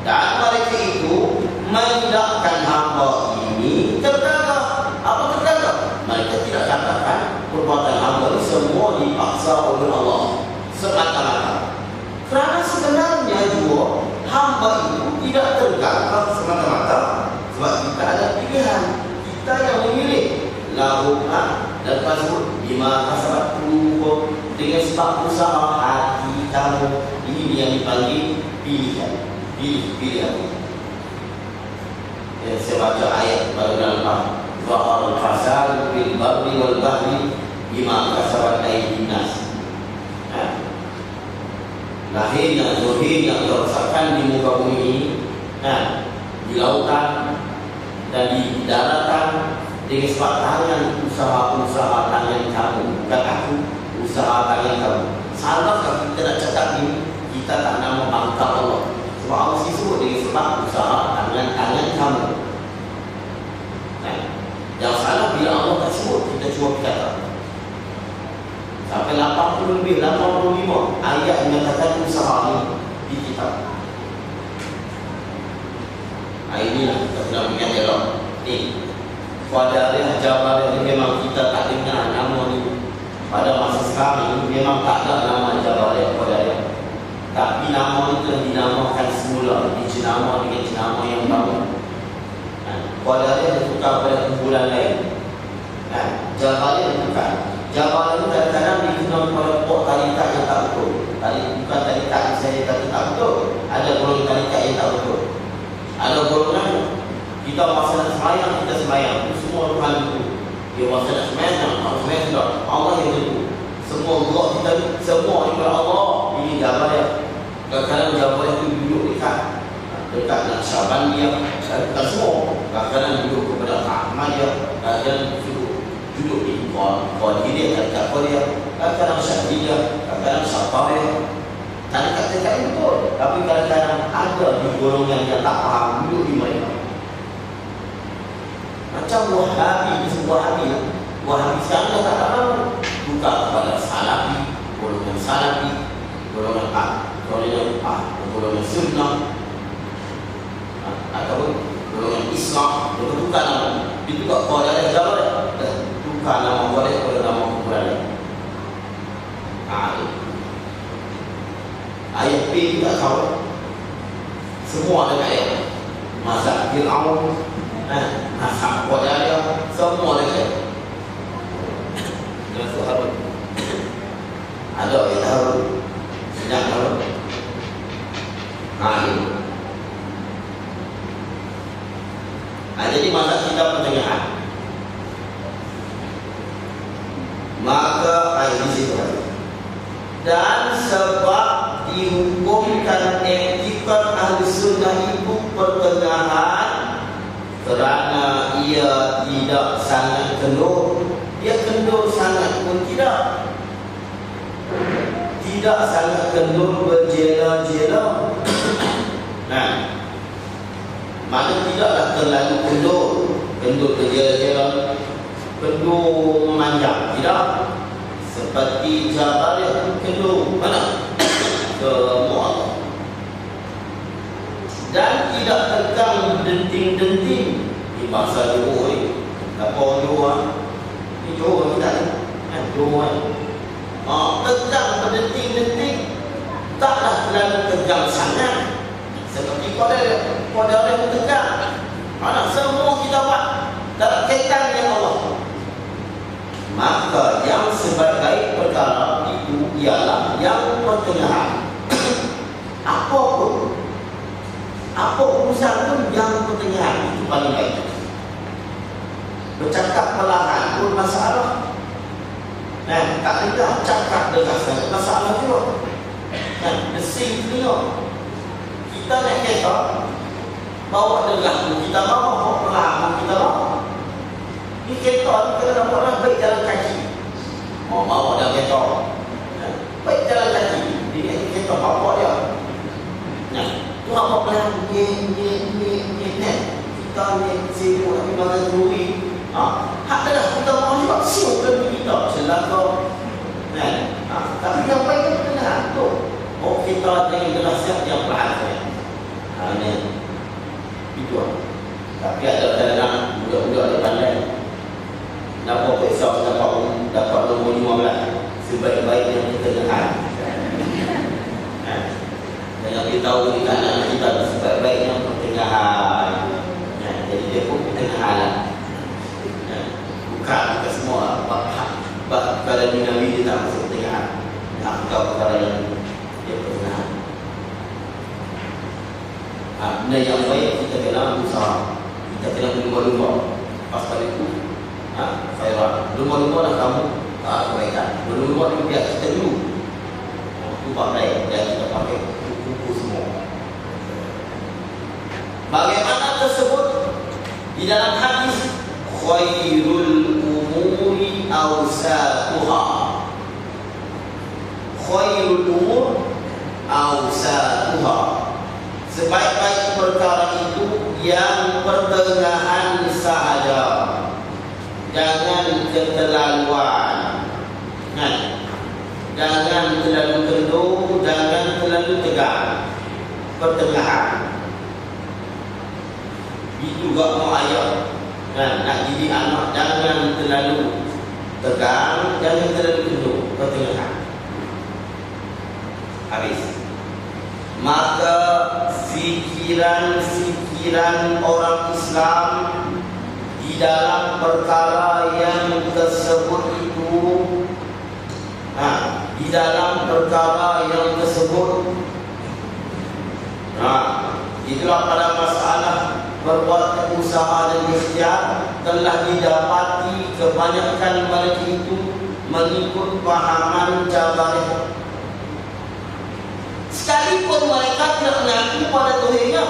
Dan mereka itu menidakkan hamba ini tergagap. Apa tergagap? Mereka tidak katakan perbuatan hamba ini semua dipaksa oleh Allah semata-mata. Kerana sebenarnya juga hamba itu tidak tergagap semata-mata, sebab kita ada pilihan. Kita yang memilih lakukan dan pasut bima kasabat qulubukum, dengan sebab usaha hati kamu. Ini yang dipanggil pilihan. Pilihan. Saya baca ayat pada dalam Zahar al-fasad bil barri wal bahri bima kasabat aydin nas. Lahirnya, zuhirnya kerusakan di muka bumi ini, di lautan dan di daratan dengan sebab tangan usaha-usaha tangan kamu, bukan aku, usaha tangan kamu. Salah kalau kita nak cakap ini, kita tak nak membangkang Allah. Sebab Allah sebut dengan sebab usaha tangan kamu. Yang salah bila Allah tak sebut, kita cuba kata. Sampai 80 lebih, 85 ayat yang menyatakan usaha ini di kitab. Inilah kita sudah mengingat dialog. Qadariyah Jabariyah ini memang kita tak dengar nama ini. Pada masa sekarang ini memang tak ada nama Jabariyah Qadariyah. Tapi nama itu telah dinamakan semula, dijenama dengan jenama yang baru. Qadariyah ditukar pada kumpulan lain. Jabariyah ditukar. Jawaban itu kadang-kadang dikenal oleh tarikat yang tak betul. Bukan tarikat yang saya kata tak betul. Ada golongan tarikat yang tak betul. Ada golongan kita masa nak semayang, kita semayang. Itu semua Tuhan itu. Dia masa nak semayang, harus semayang sudah. Allah yang itu. Semua Allah kita, semua ikut Allah. Ini Jawabannya. Kadang-kadang Jawabannya itu duduk dekat Naqsyabandiyah. Dekat semua. Kadang-kadang duduk kepada Ahmadiyah. Kadang-kadang duduk di Qadiriyah, tarikat Qadiriyah, kadang-kadang Syadiyah, kadang-kadang Syafa'iyah. Tarikat-tarikat itu betul, tapi kadang-kadang ada di golongan yang tak faham duduk di mereka. Macam Wahabi, Wahabi sekarang tak tahu. Buka kepada Salafi, golongan Salafi, golongan Sunnah, ataupun golongan Islam, bukan nama. Itu tak Qadiriyah Jabariyah. Bukan nama boleh pada nama kumpulan. Ayat P kita tahu. Semua ada ayat. Mazhab Fir'aun, mazhab Qadariyah, semua ada ayat. Jelas Harun. Ada ayat Harun. Sejak Harun. Ini. Jadi mazhab kita pertengahan. Maka di situ dan sebab dihukumkan etikat ahli sunnah itu pertengahan kerana ia tidak sangat kendur. Dia kendur sangat pun tidak sangat kendur berjela-jela. Mana tidaklah terlalu kendur berjela-jela, kendur memanjang, tidak seperti Jabariyah kendur mana semua, dan tidak tegang denting-denting di bahasa Johor ni. Apa Johor ni? Johor kita ni Johor tegang berdenting-denting, taklah terlalu tegang sangat seperti Qadariyah itu tegang. Mana semua kita buat dalam kaitan dengan Allah. Maka yang sebaik perkara itu ialah yang pertengahan. Apa urusan pun yang pertengahan itu paling baik. Bercakap perlahan pun masalah. Tak ada cakap dengan sangat masalah juga. Desing telinga. Kita nak kereta, bawa dengar kita bawa perlahan kita bawa. Ini kereta ni kena dapat orang baik jalan kaki. Bawa dah kereta baik jalan kaki. Dia kereta bawa dia. Tu apa pelan kita ni sibuk tapi banyak duri. Hak dah kita mau juga siuk lebih kita celaka. Tapi yang baik itu kena kita dengan derajat yang berharga. Ini itu. Tapi ada kadang budak-budak yang pandai. Nampak besok dapat nombor 15. Sebaik-baiknya kita dengar. Jangan kita tahu di kanan kita sebaik-baiknya pertengahan. Jadi dia pun pertengahan. Bukan kita semua kalau di Nabi dia tak masuk pertengahan. Nak tahu perkara yang dia pertengahan. Benda yang baik kita kena berusaha. Kita kena berlumba-lumba. Pas kali itu Khairah, lumba-lumba lah kamu kebaikan. Lumba-lumba ni biar kita dulu. Itu pakai dan kita pakai kuku semua. Bagaimana tersebut di dalam hadis, khairul umuri awsatuha. Khairul umur awsatuha. Sebaik-baik perkara itu yang pertengahan sahaja. Jangan keterlaluan. Jangan terlalu kendur, jangan terlalu tegang. Pertengahan. Itu juga mau ayat. Nak didik anak, jangan terlalu tegang, jangan terlalu kendur. Pertengahan. Habis. Maka fikiran-fikiran orang Islam di dalam perkara yang tersebut itu, di dalam perkara yang tersebut, itulah pada masalah perbuatan usaha dan ikhtiar telah didapati kebanyakan mereka itu mengikut pahaman Jabariyah. Sekalipun mereka tidak mengaku pada Tuhannya,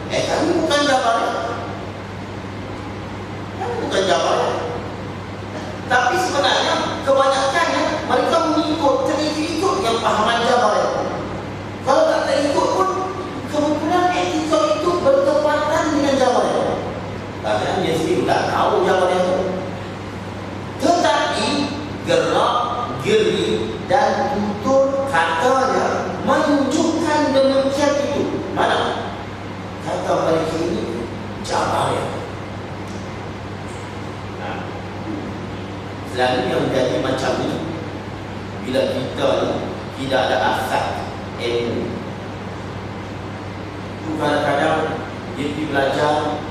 kami bukan Jabariyah. Bukan Jabariyah. Tapi sebenarnya kebanyakannya mereka terikut yang pahaman Jabariyah. Kalau tak terikut pun kemungkinan etika itu bertepatan dengan Jabariyah. Kadang dia sendiri tak tahu Jabariyah itu. Tetapi gerak, geri dan tutur katanya menunjukkan demikian itu. Mana? Kata mereka ini Jabariyah. Selalu yang menjadi macam ini bila kita tidak ada asas ilmu. Kadang-kadang dia pergi belajar,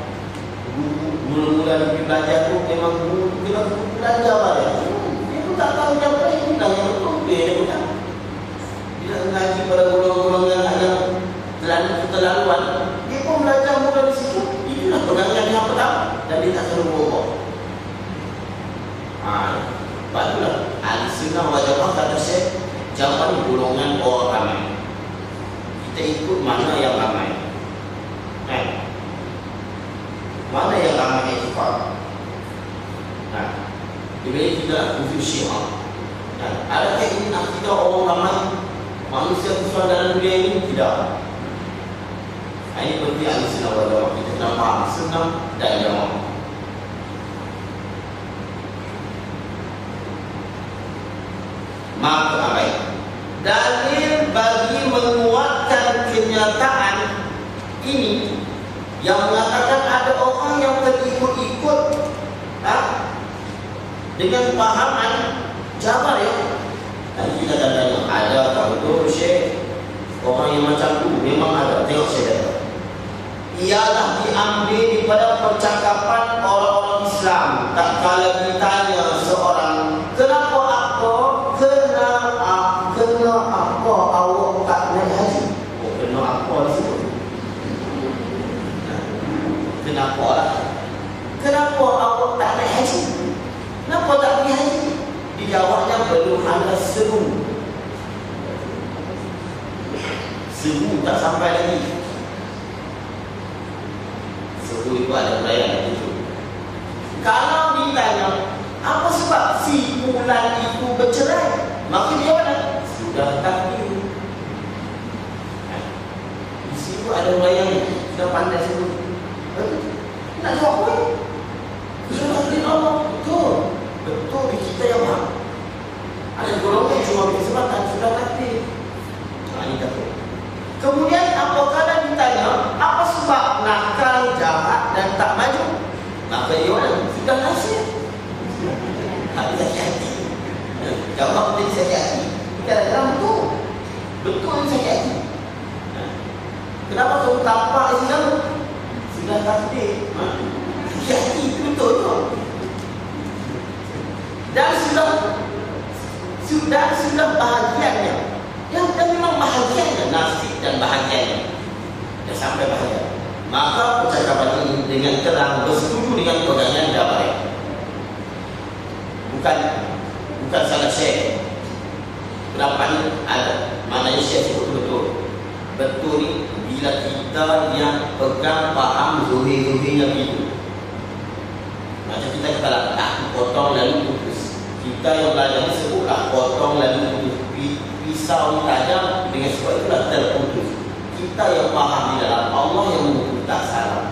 mula-mula pergi belajar tu memang guru kena belajar Jabariyah. Dia pun tak tahu Jabariyah ini yang betul. Dia pun tak. Bila mengaji pada golongan-golongan yang terlalu keterlaluan, dia pun belajar mula di situ. Itulah penangan yang pertama dan dia tak selalu berubah. Barulah Ahlussunnah wal Jamaah kata Syekh, jangan golongan orang ramai. Kita ikut mana yang ramai. Mana yang ramai iktifak. Bila kita khusus Syiah, adakah ini akidah orang ramai manusia besar dalam dunia ini? Tidak. Ini berarti Ahlussunnah wal Jamaah. Kita kena faham sunnah dan jamaah. Maka baik. Dalil bagi menguatkan kenyataan ini yang mengatakan ada orang yang terikut-ikut dengan pahaman Jabariyah. Dan kita tanya, ada tahu tu Syekh, orang yang macam tu memang ada. Tengok Syekh. Ialah diambil daripada percakapan orang-orang Islam. Tak kala ditanya seorang, kenapa apa awak tak naik haji? Kena apa disebut? Kenapa lah? Kenapa awak tak naik haji? Kenapa tak pergi haji? Dijawabnya belum ada seru. Seru tak sampai lagi. Seru itu ada perayaan itu. Kalau ditanya, apa sebab si fulan itu bercerai? Maka dia mana? Sudah takdir. Di situ ada orang yang sudah pandai sebut. Nak jawab apa? Sudah takdir Allah. Betul. Betul di kita yang faham. Ada golongan cuma kesempatan sudah takdir. Ini takdir. kadang-kadang betul. Betul yang sakit hati. Kenapa kamu tampak Islam? Sudah takdir. Sakit hati itu betul tu. Dan sudah bahagianya. Yang memang bahagianya, nasib dan bahagianya. Dah sampai bahagia. Maka percakapan ini dengan terang bersetuju dengan pegangan Jabari. Bukan salah saya. Pendapat ini ada. Maknanya saya sebut betul. Betul ni bila kita yang pegang faham zuhir-zuhirnya itu. Macam kita katalah tak potong lalu putus. Kita yang belajar ni sebutlah potong lalu putus. Pisau tajam dengan sebab itulah terputus. Kita yang faham di dalam Allah yang memutus tak salah.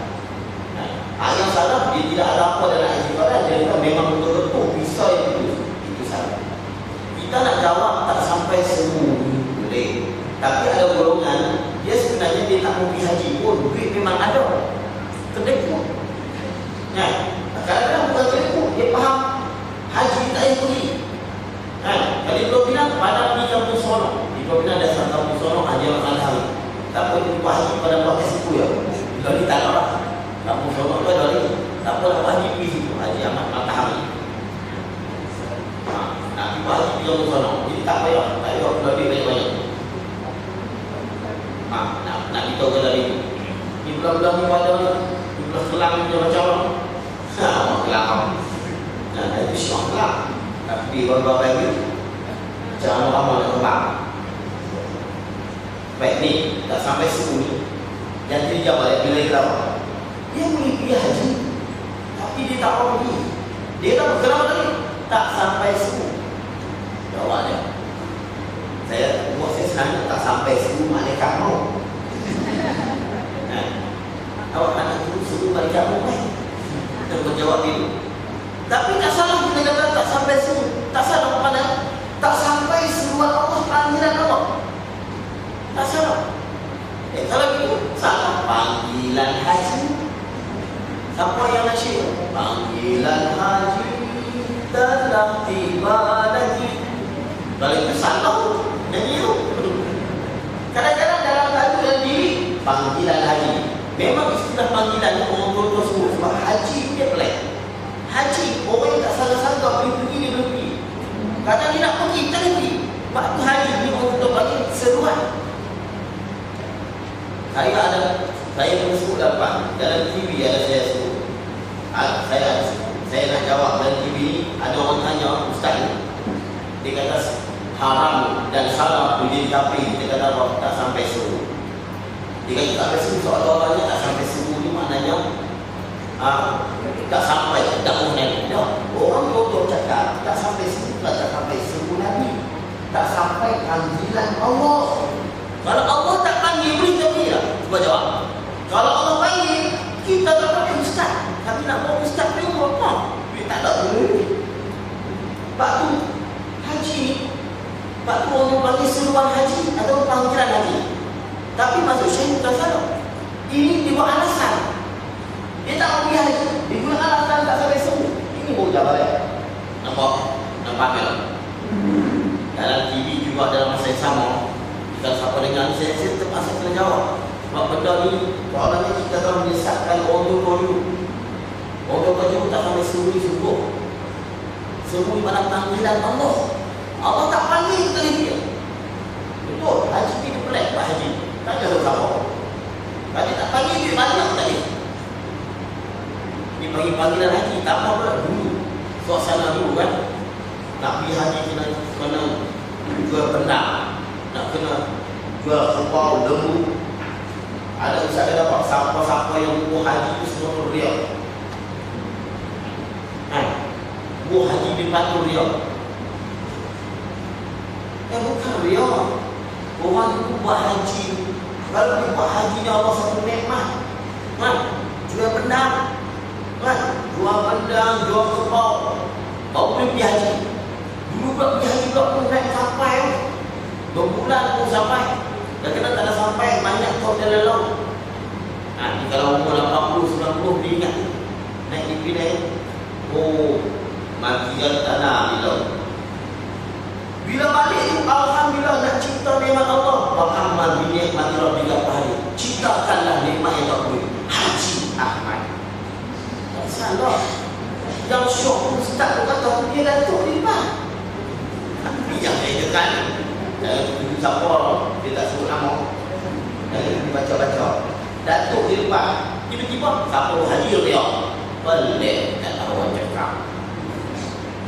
Yang salah dia tidak ada apa dalam ibadah. Dia memang betul-betul pisau yang putus. Itu salah. Kita nak jawab tak sampai semua boleh. Tapi ada golongan dia sebenarnya dia tak mau pergi haji pun duit memang ada. Kedekut. Kadang-kadang bukan kedekut. Dia faham haji tak payah pergi. Kalau dia bilang pada pergi kampung Sonok. Dia bilang dasar kampung Sonok haji makan hari. Tak apa dia haji pada buat situ ya. Kalau dia tak nak kampung Sonok tu ada lagi. Tak apa nak haji pergi situ. Haji amat matahari. Nak pergi haji pergi kampung Sonok. Jadi tak payah. Tak payah kalau dia banyak-banyak. Nak beritahu ke tadi ni bulan-bulan ni pada ni bulan kelang macam orang kelang itu syok kelang tapi beberapa lagi jangan lama nak kembang baik ni tak sampai suku ni yang terjawab oleh bila dia tahu dia boleh pergi haji tapi dia tak mau pergi dia tahu kenapa tadi tak sampai suku jawabnya buat saya senang tak sampai suku malaikat mau awak anak itu suruh malaikat mau dan menjawab itu tapi tak salah kita kata tak sampai suku tak salah kepada tak sampai seruan Allah panggilan Allah tak salah kalau begitu salah panggilan haji siapa yang nasyid panggilan haji telah tiba lagi kalau itu salah nyanyi itu kadang-kadang dalam lagu dan diri panggilan haji memang istilah panggilan orang tua-tua semua sebab haji dia pelik haji orang yang tak salah-salah boleh pergi dia boleh pergi kadang dia nak pergi tak boleh pergi waktu haji ni orang tua bagi seruan saya pun sebut dalam TV ada saya sebut saya nak jawab dalam TV ni ada orang tanya ustaz dia kata haram dan salah menjadi kafir dia kata apa tak sampai suruh dia kata tak sampai suruh soal-soalannya tak sampai suruh ni maknanya tak sampai dakwah Nabi orang kotor cakap tak sampai suruh tak sampai suruh Nabi tak sampai panggilan Allah kalau Allah tak panggil boleh tak boleh lah cuba jawab kalau Allah panggil kita tak pakai ustaz tapi nak bawa ustaz pergi apa dia tak ada dulu sebab tu haji Pak tu orang panggil seruan haji atau panggilan haji. Tapi maksud saya bukan salah. Ini dibuat alasan. Dia tak mau pergi haji. Dia guna alasan tak sampai semua. Ini baru jawapan. Nampak ke? Dalam TV juga dalam masa yang sama. Jika siapa dengan saya terpaksa kena jawab. Sebab benda ni, soalan ni kita akan menyesatkan orang tua-tua. Orang tua-tua tak sampai sungguh-sungguh. Semua pada panggilan Allah. Allah tak panggil kita dia. Betul, haji kita pelik buat haji. Tak ada siapa. Kalau tak panggil dia banyak tadi. Dia panggil panggilan haji, tak apa-apa dulu. Suasana dulu kan. Nak pergi haji kena jual benda. Nak kena jual kerbau, lembu. Ada ustaz kata apa? Siapa-siapa yang buat haji itu semua riak. Buat haji di Batu Riau. Bukan Riau. Orang itu buat haji. Kalau dia buat haji ni Allah satu nikmat. Jual benda. Jual benda, jual kerbau. Baru boleh pergi haji. Dulu pula pergi haji pula pun naik sampai 2 bulan pun sampai. Dan kena tak ada sampai banyak kau dalam laut. Kalau umur 80-90 dia ingat naik di pinai. Mati jalan tanah di laut. Bila balik tu, alhamdulillah nak cinta nikmat Allah. Wa'amal bi ni'mati rabbika fahdi. Cintakanlah nikmat yang tak boleh. Haji Ahmad. Tak salah. Yang syok ustaz tu kata dia Datuk di depan. Yang saya dekat siapa dia tak sebut nama. Dia baca-baca. Datuk di depan. Tiba-tiba siapa hadir dia. Pelik tak tahu orang cakap.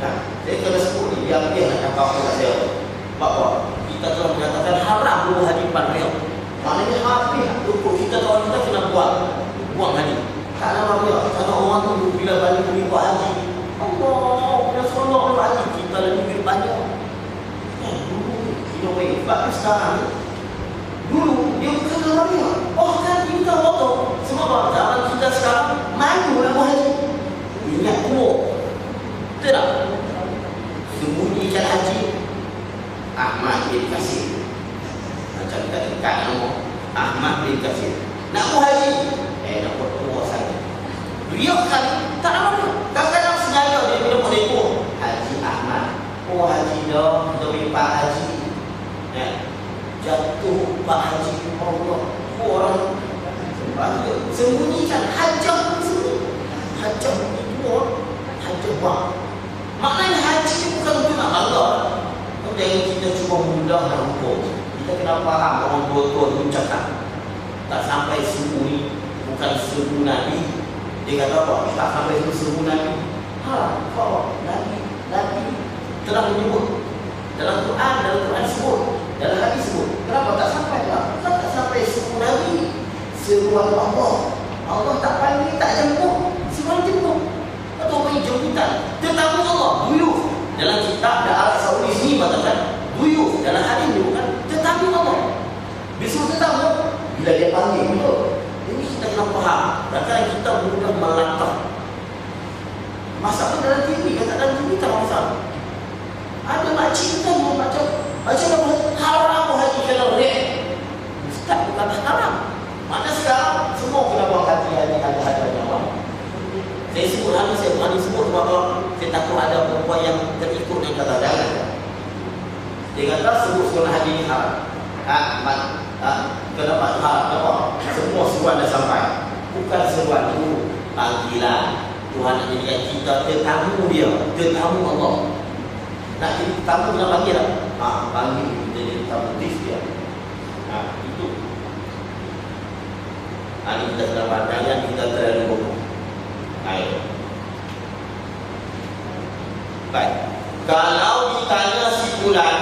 Nah, saya kena sebut ni. Dia nak cakap apa kat saya. Apa? Kita telah menyatakan haram dua haji depan dia. Maknanya habis untuk kita tahu kita kena buang haji. Tak nama dia. Karena orang tu bila balik pergi buat haji. Allah, bila solok buat haji. Kita lebih duit banyak. Dulu, in a way. Sebab sekarang, dulu, dia bukan nama dia. Oh kan, kita foto. Sebab zaman kita sekarang, malu nak buat haji. Ingat umur. Betul tak? Sembunyikan haji. Ahmad bin Kasir. Macam kita dekat nama. Ahmad bin Kasir. Nak buat haji. Nak buat tua saja. Dia kan tak nama dia. Kadang-kadang sengaja dia bila menekuk Haji Ahmad. Oh haji dah, kita beri Pak Haji. Jatuh Pak Haji. Allah. Orang sembunyikan hajah sembunyi. Hajah itu hajah bang. Maknanya haji itu bukan untuk nak bangga. Jangan kita cuba mudahkan hukum. Kita kena faham orang tua-tua itu cakap. Tak sampai sembunyi. Bukan seru Nabi. Dia kata apa? Tak sampai seru Nabi. Nabi telah menyebut dalam Quran sebut, dalam hadis sebut. Kenapa tak sampai? Tak sampai seru Nabi. Seruan Allah. Allah tak panggil, tak jemput. Seruan jemput. Atau bagi jemputan. Tetamu Allah, duyuf. Dalam kitab Arab Saudi sini mengatakan duyuf. Dalam hadis ini bukan tetamu Allah. Disuruh tetamu bila dia panggil betul. Ini kita kena faham. Kadang-kadang kita mudah melantah. Masalah dalam TV, kata dalam TV tak masalah. Ada makcik kita macam haram haji kalau rek. Ustaz bukan haram. Mana sekarang semua kena buang hati ada nyawa. Saya sebut hadis sebut bahawa saya takut ada perempuan yang terikut dengan kata jangan. Dia kata sebut surah hadis ni haram. Kenapa haram? Kenapa? Semua seruan dah sampai. Bukan seruan itu panggilan. Tuhan nak jadikan kita tetamu dia, tetamu Allah. Nak jadi tetamu kena panggil tak? Panggil kita jadi tetamu dia. Itu. Ini kita sedang pandangan, kita terlalu bodoh. Baik. Kalau ditanya si fulan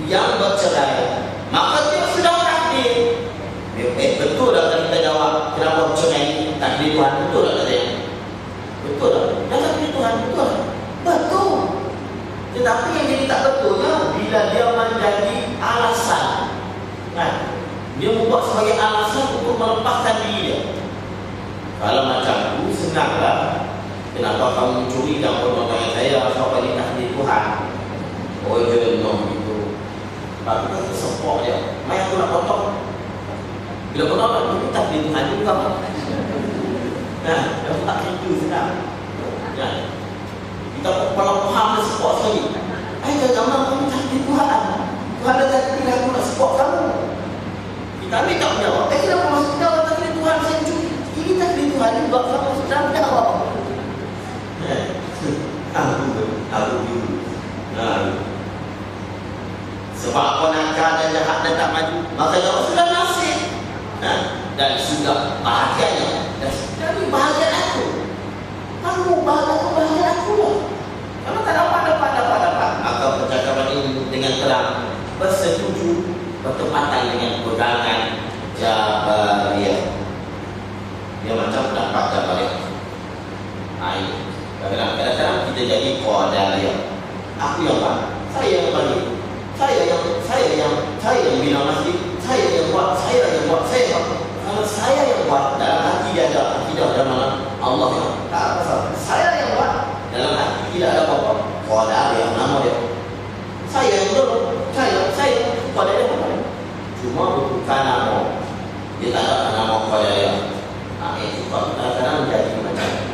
yang bercerai, maka dia sudah takdir. Betul tak kita jawab kenapa bercerai takdir Tuhan? Betul tak katanya? Betul tak? Dan takdir Tuhan betul. Betul. Tetapi yang jadi tak betulnya bila dia menjadi alasan. Dia membuat sebagai alasan untuk melepaskan diri dia. Kalau macam itu senanglah. Kenapa kamu mencuri dan perbuatan saya? Sebab ini takdir Tuhan. Oh dia no itu. Tapi kita tersepok dia. Mai aku nak potong. Bila potong ini takdir Tuhan juga. Dia tak itu senang. Kita kalau faham dia support sekali. Jangan kamu takdir Tuhan. Tuhan dah takdir aku nak support kamu. Kita ambil tak menjawab. Kenapa maksud kita orang takdir Tuhan saya curi? Ini takdir Tuhan juga kamu sedang menjawab. Aku dulu. Sebab ponakan dan jahat dan tak maju, maka jawab sudah nasib. Dan sudah bahagianya. Dan bahagia aku. Kamu bahagia aku lah. Kalau tak dapat. Maka percakapan ini dengan terang bersetuju, bertepatan dengan pegangan Jabariyah. Dia macam dapat Jabariyah. Kadang-kadang kita jadi Qadariyah. Aku yang buat, saya yang bagi, saya yang bina masjid, saya yang buat. Kalau saya yang buat, dalam hati dia ada akidah dan mana Allah yang tak ada masalah. Saya yang buat, dalam hati tidak ada apa-apa. Qadariyah nama dia. Saya yang dulu, saya Qadariyah. Cuma bukan nama. Dia tak ada nama Qadariyah. Itu kadang-kadang menjadi macam itu.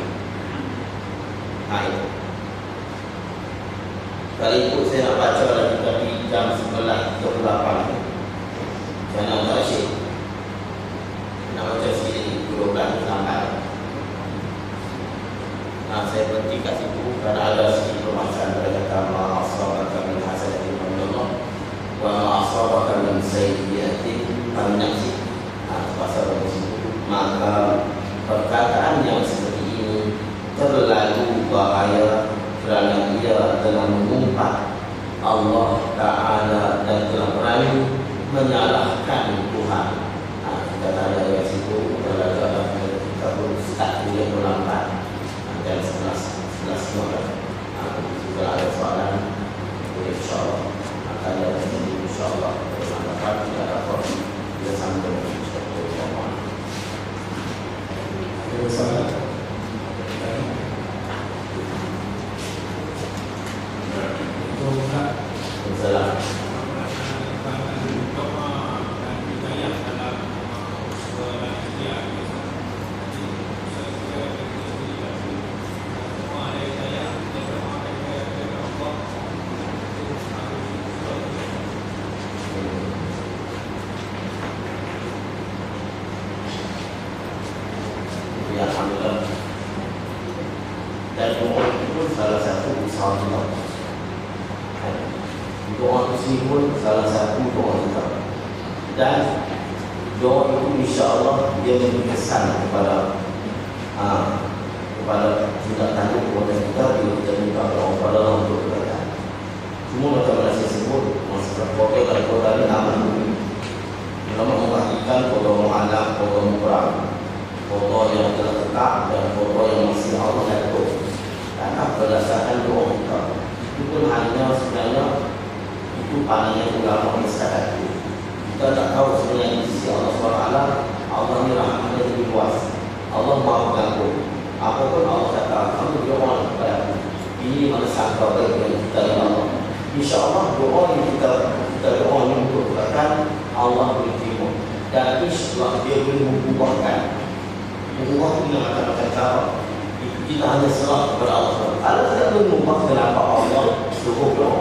Kali itu saya nak baca lagi tapi jam 11.38. Saya nak baca sikit. Nak baca sikit 12 sampai. Saya berhenti kat situ kerana ada sikit permasalahan pada kata ma'asabaka min hasanatin min Allah wa ma'asabaka min sayyiatin min nafsik. Pasal dari situ, maka perkataan yang seperti ini terlalu bahaya kerana ia telah mengumpat Allah Ta'ala dan telah berani menyalahkan Tuhan. Kita ada dari situ terlalu kita pun start boleh melambat dan 11 kalau ada soalan boleh insyaAllah akan ada insyaAllah bermanfaat tidak ada problem kita sambung insyaAllah. Ada soalan? Salam. Dan doa itu pun salah satu usaha kita. Doa itu pun salah satu doa kita. Dan doa itu insya-Allah dia memberi kesan kepada tidak tanduk kepada kita bila kita minta doa kepada Allah untuk berkata. Semua macam mana saya sebut masalah kota dan kota ini aman bumi. Ulama mengatakan kota mu'alaf, kota mu'rab, kota yang telah tetap dan kota yang masih Allah atur. Karena berdasarkan doa kita itu pun hanya sebenarnya itu pandangan ulama yang setakat itu. Kita tak tahu sebenarnya di sisi Allah SWT Allah ni rahmatnya lebih luas. Allah maha pengampun. Apapun Allah kata kamu doa kepada aku, ini mana sangka baik yang kita ya Allah. InsyaAllah doa yang kita doa ini untuk katakan Allah boleh terima. Dan insyaAllah dia boleh mengubahkan. Mengubah dengan macam-macam cara. Kita hanya serah kepada Allah. Kalau kita mengubah kenapa Allah suruh doa,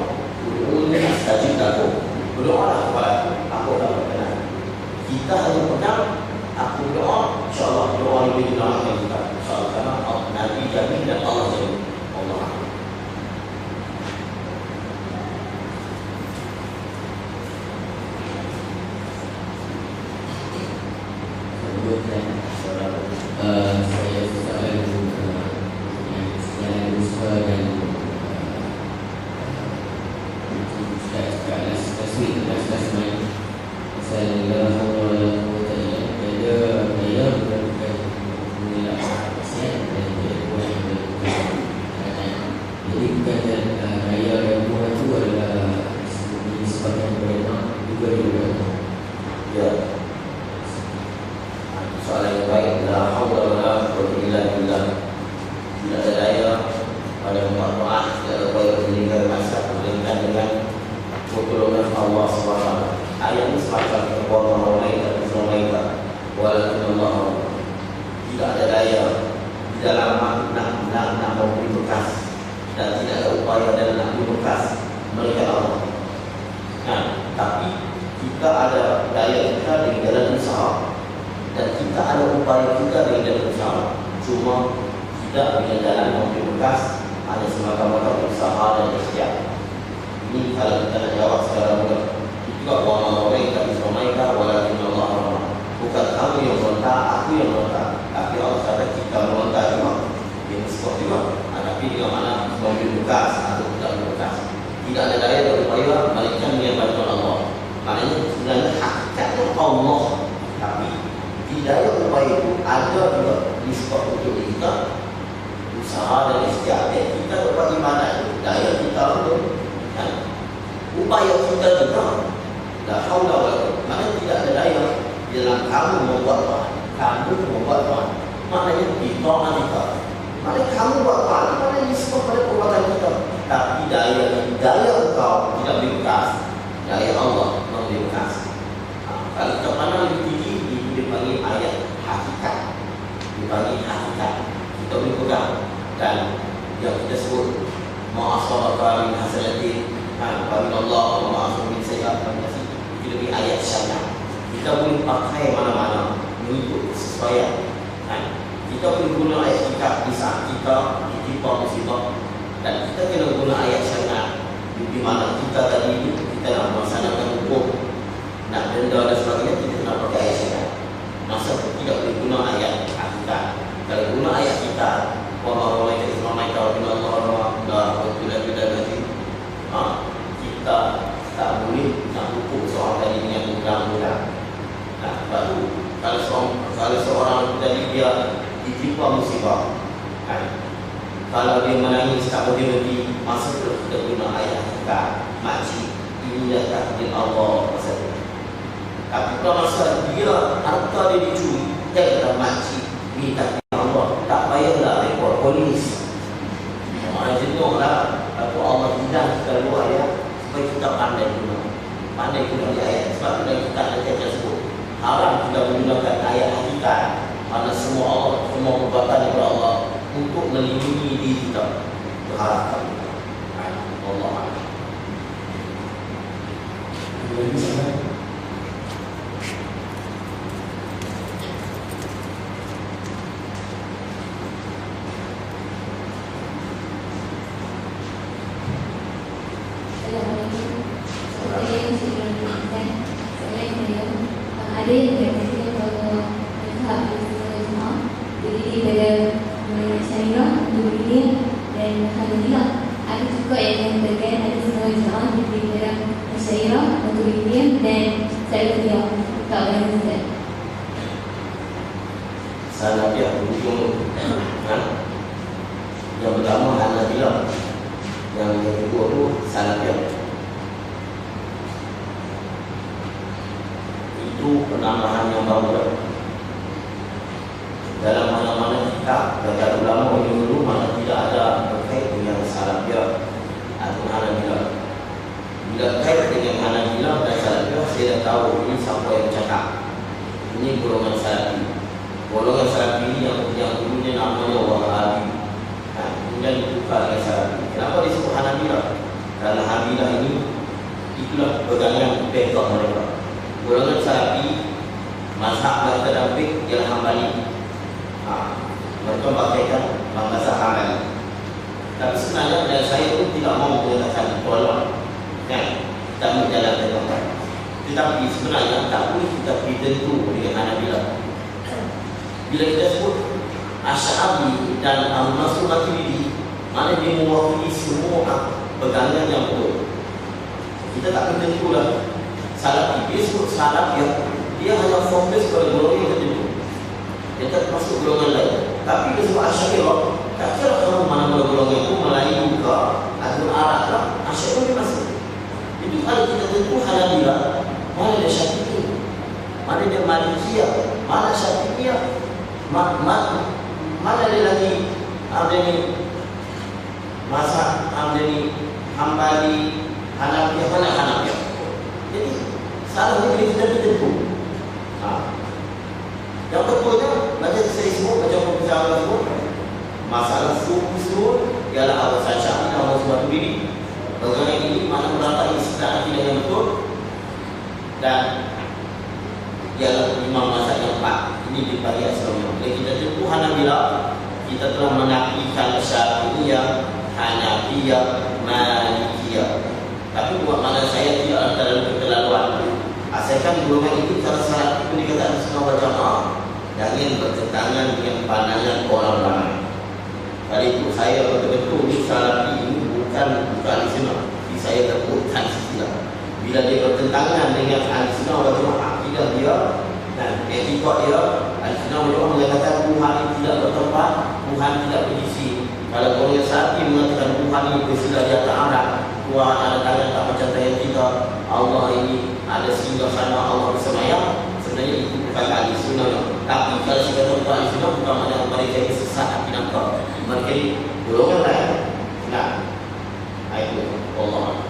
ini sajid aku berdoa kepada aku akan berkenan. Kita hanya pegang aku doa, insyaAllah doa ini didoakan kita. InsyaAllah karena Nabi jamin dan Allah jamin. Allah. Saya soalan yang usaha dan soalan yang baik. La haula wala quwwata illa billah. Tidak ada daya pada maaf, tidak ada upaya meninggal masa berlengkap dengan pertolongan Allah SWT. Ayat ini semacam kekuatan mereka walaupun Allah tidak ada daya di dalam nak memberi bekas dan tidak ada upaya dan nak memberi bekas mereka Allah. Tapi kita ada daya kita dengan jalan usaha dan kita ada upaya kita dengan jalan usaha. Cuma tidak dengan jalan memberi bekas, hanya semata-mata usaha dan ikhtiar. Ini kalau kita nak jawab secara mudah. Itu juga wa mereka bisa mereka walaupun Allah rahmat. Bukan kamu yang meronta, aku yang meronta. Tapi Allah kata kita meronta juga. Dia support juga. Tapi dengan mana memberi bekas atau tidak memberi bekas. Tidak ada daya dan upaya melainkan dengan bantuan Allah. Maknanya sebenarnya hakikatnya Allah. Tapi daya upaya itu ada juga nisbah untuk kita. Usaha dan ikhtiar kita dapat ibadah itu daya kita untuk upaya kita juga. La haula wala quwwata. Maknanya tidak ada daya dalam kamu membuat Tuhan. Kamu membuat Tuhan. Maknanya kita kita. Maknanya kamu buat Tuhan. Maknanya nisbah pada perbuatan kita. Tapi daya engkau tidak berbekas. Daya Allah memberi bekas. Kalau kita pandang lebih tinggi, dipanggil ayat hakikat. Dipanggil hakikat. Kita boleh pegang. Dan yang kita sebut ma'asabaka min hasanatin min Allah wa ma'asabaka min sayyi'atin. Itu lebih ayat syariah. Kita boleh pakai mana-mana mengikut kesesuaian. Kita boleh guna ayat kita di saat kita ditimpa musibah, dan kita kena guna ayat syariah di mana kita tadi itu kita nak melaksanakan hukum, nak denda dan sebagainya, kita kena pakai ayat syariah. Masa tidak boleh guna ayat kita. Kalau guna ayat kita, wa kita tak boleh nak hukum seorang tadi dengan mudah-mudah. Baru kalau seorang tadi dia ditimpa musibah, kalau dia menangis tak berhenti, masa itu kita guna ayat kita, makcik ini dah takdir Allah. Tapi kalau masa dia harta dia dicuri, dia kata makcik ini takdir Allah, tak payahlah rekod polis. Jenuhlah aku Allah tidak kita dua ayat supaya kita pandai guna di ayat. Sebab kita nanti akan sebut haram kita menggunakan ayat hakikat, mana semua perbuatan daripada Allah untuk melindungi diri kita. Berharap Allah. Ada yang berkata bahawa Al-Haq Al-Haq berdiri pada syariah untuk dunia dan Alhamdulillah. Ada juga yang mengatakan ada semua jemaah berdiri pada syariah untuk dunia dan Salafiyah. Tak ada Ustaz. Salafiyah ujung yang pertama Hanabila, yang kedua tu Salafiyah. Itu penambahan yang baru dalam mana-mana kitab dan ulama yang dulu mana tidak ada berkait dengan Salafiyah atau Hanabila. Bila kait dengan Hanabila dan Salafiyah, saya dah tahu ini siapa yang cakap. Ini golongan Salafi. Golongan Salafi ini yang dulunya namanya Wahabi, kemudian ditukar dengan Salafi. Kenapa disebut Hanabila? Karena Hanabila ini itulah pegangan fiqh mereka. Golongan Salafi, mazhab mereka dan fiqh ialah Hambali. Mereka pakaikan mazhab Hambali. Tapi sebenarnya dan saya pun tidak mau mengatakan tolak, tak menjalankan tempat. Tetapi sebenarnya tak boleh kita pergi tentu dengan Hanabila. Bila kita sebut Asy'ari dan Al-Mansur Maturidi, mana dia mewakili semua pegangan yang betul. Kita tak pergi tentulah. Salafi, dia sebut salaf dia hanya fokus pada golongan tertentu. Dia tak masuk golongan lain. Tapi dia sebut Asy'ariyah, tak kira kalau mana golongan itu Melayu ke atau Arab ke, Asy'ariyah dia masuk. Itu kalau kita tentu Hanabila, mana dia Syafi'i, mana dia Malikiyah, mana Syafi'iyah, mana dia lagi ada ni mazhab, ada ni Hambali, Hanafiyah, mana Hanafiyah. Jadi salah ni boleh kita tentu. Yang betulnya macam saya sebut, macam pembicaraan sebut, masalah usul ialah alasan Syafi'i dan Allah SWT diri. Bagaimana ini mana meratai istilah akidah yang betul, dan ialah imam mazhab yang 4. Ini dibagi aslamnya. Bila kita tentu Hanabila, kita telah menafikan Syafi'iyah, Hanafiyah, Malikiyah. Tapi buat mana saya tidak ada keterlaluan. Asalkan golongan itu cara Salafi pun dikatakan semua berjamaah, jangan bertentangan dengan pandangan orang ramai. Kali itu saya betul-betul ini Salafi ini bukan Ahlussunnah. Jadi saya sebutkan istilah. Bila dia bertentangan dengan Ahlussunnah wal Jamaah, akidah dia dan etika dia, Ahlussunnah wal Jamaah mengatakan Tuhan ini tidak bertempat, Tuhan tidak berisi. Kalau golongan Salafi mengatakan Tuhan ini bersila di atas arat, Tuhan ada tangan tak macam tangan kita, Allah ini ada singgah sana, Allah bersemayam. Sebenarnya itu bukan Ahlussunnah. Tapi kalau kita tahu Ahlussunnah bukan makna mereka yang sesat akidah. Mereka ini golongan lain. Nah, itu Allah.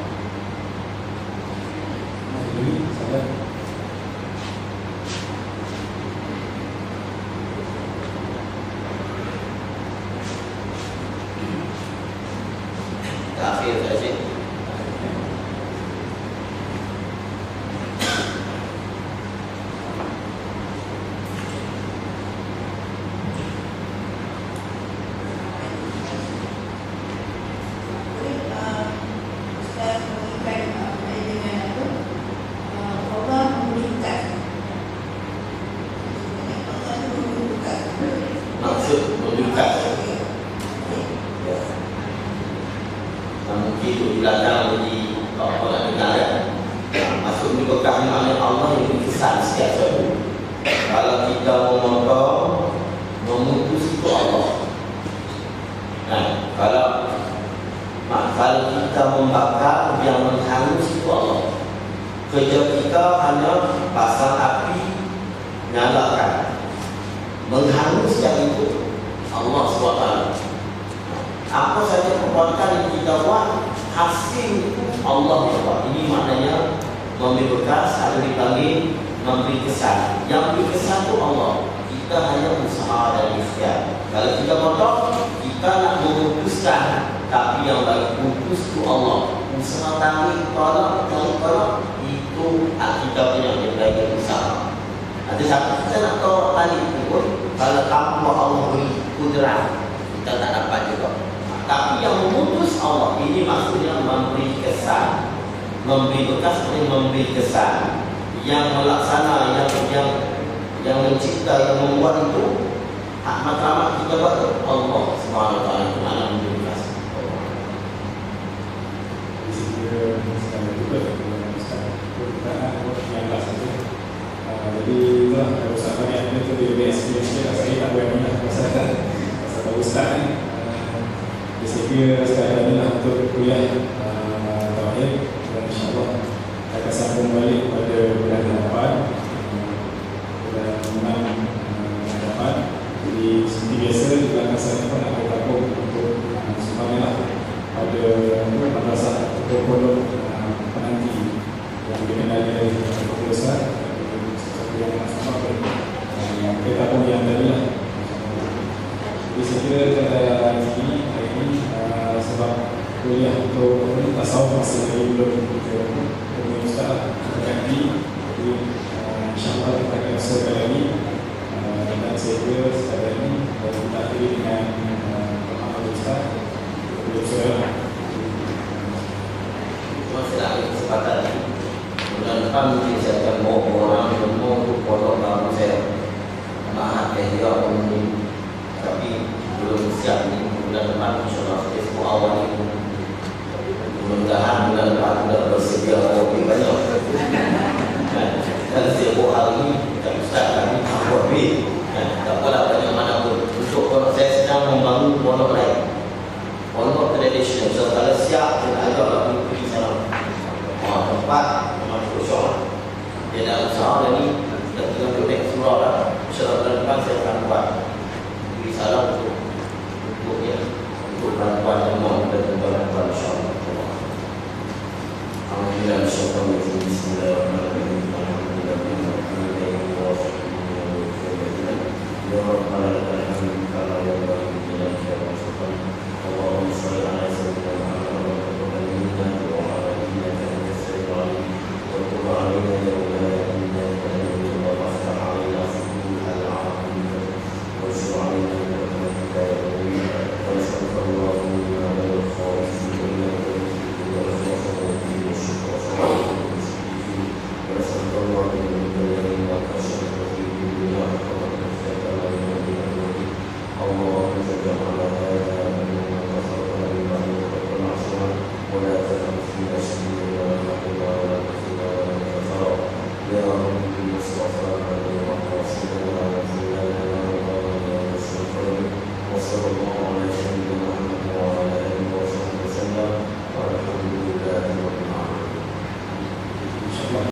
memotong, memutus itu Allah. Nah, kalau kita membakar, yang menghangus itu Allah. Kerja kita hanya pasang api, nyalakan. Menghangus yang itu Allah SWT. Apa saja perbuatan yang kita buat, hasil itu Allah yang buat. Ini maknanya memberi bekas, ada dipanggil memberi kesan. Yang beri kesan itu Allah. Kita hanya usaha dan ikhtiar. Kalau kita potong, kita nak memutuskan, tapi yang bagi putus itu Allah. Usaha tarik tolak itu kita punya belajar usaha. Ada satu kita nak tahu tarik itu pun, kalau tanpa Allah beri kudrat, kita tak dapat juga. Tapi yang memutus Allah, ini maksudnya memberi kesan, memberi bekas, memberi kesan. Yang melaksana, yang mencipta, yang membuat itu, matlamat kita buat itu Allah SWT. Itu mana memberi bekas. Jadi itulah usaha yang itu di BSP saya tak boleh minat pasal Ustaz ni. Saya sekali ini lah untuk kuliah tauhid dan insyaAllah akan sambung balik pada bulan depan, bulan depan. Jadi seperti biasa juga akan saya pun akan bergabung untuk semuanya pada madrasah atau pondok penanti yang dikenali oleh Prof. Ustaz yang sama kita pun yang tadi lah. Jadi saya kira ini sebab kuliah untuk tasawuf masih belum Ustaz berganti. Jadi insyaAllah kita akan usaha lagi. Dan saya kira sekarang ini kita akhiri dengan pemahaman Ustaz. Masih ada kesempatan lagi. Bulan depan mungkin saya akan bawa orang semua untuk potong rambut saya. Mahat dia mungkin, tapi belum siap ni. Bulan depan insyaAllah Facebook awal ini. Mudah-mudahan bulan depan sudah bersedia kopi banyak.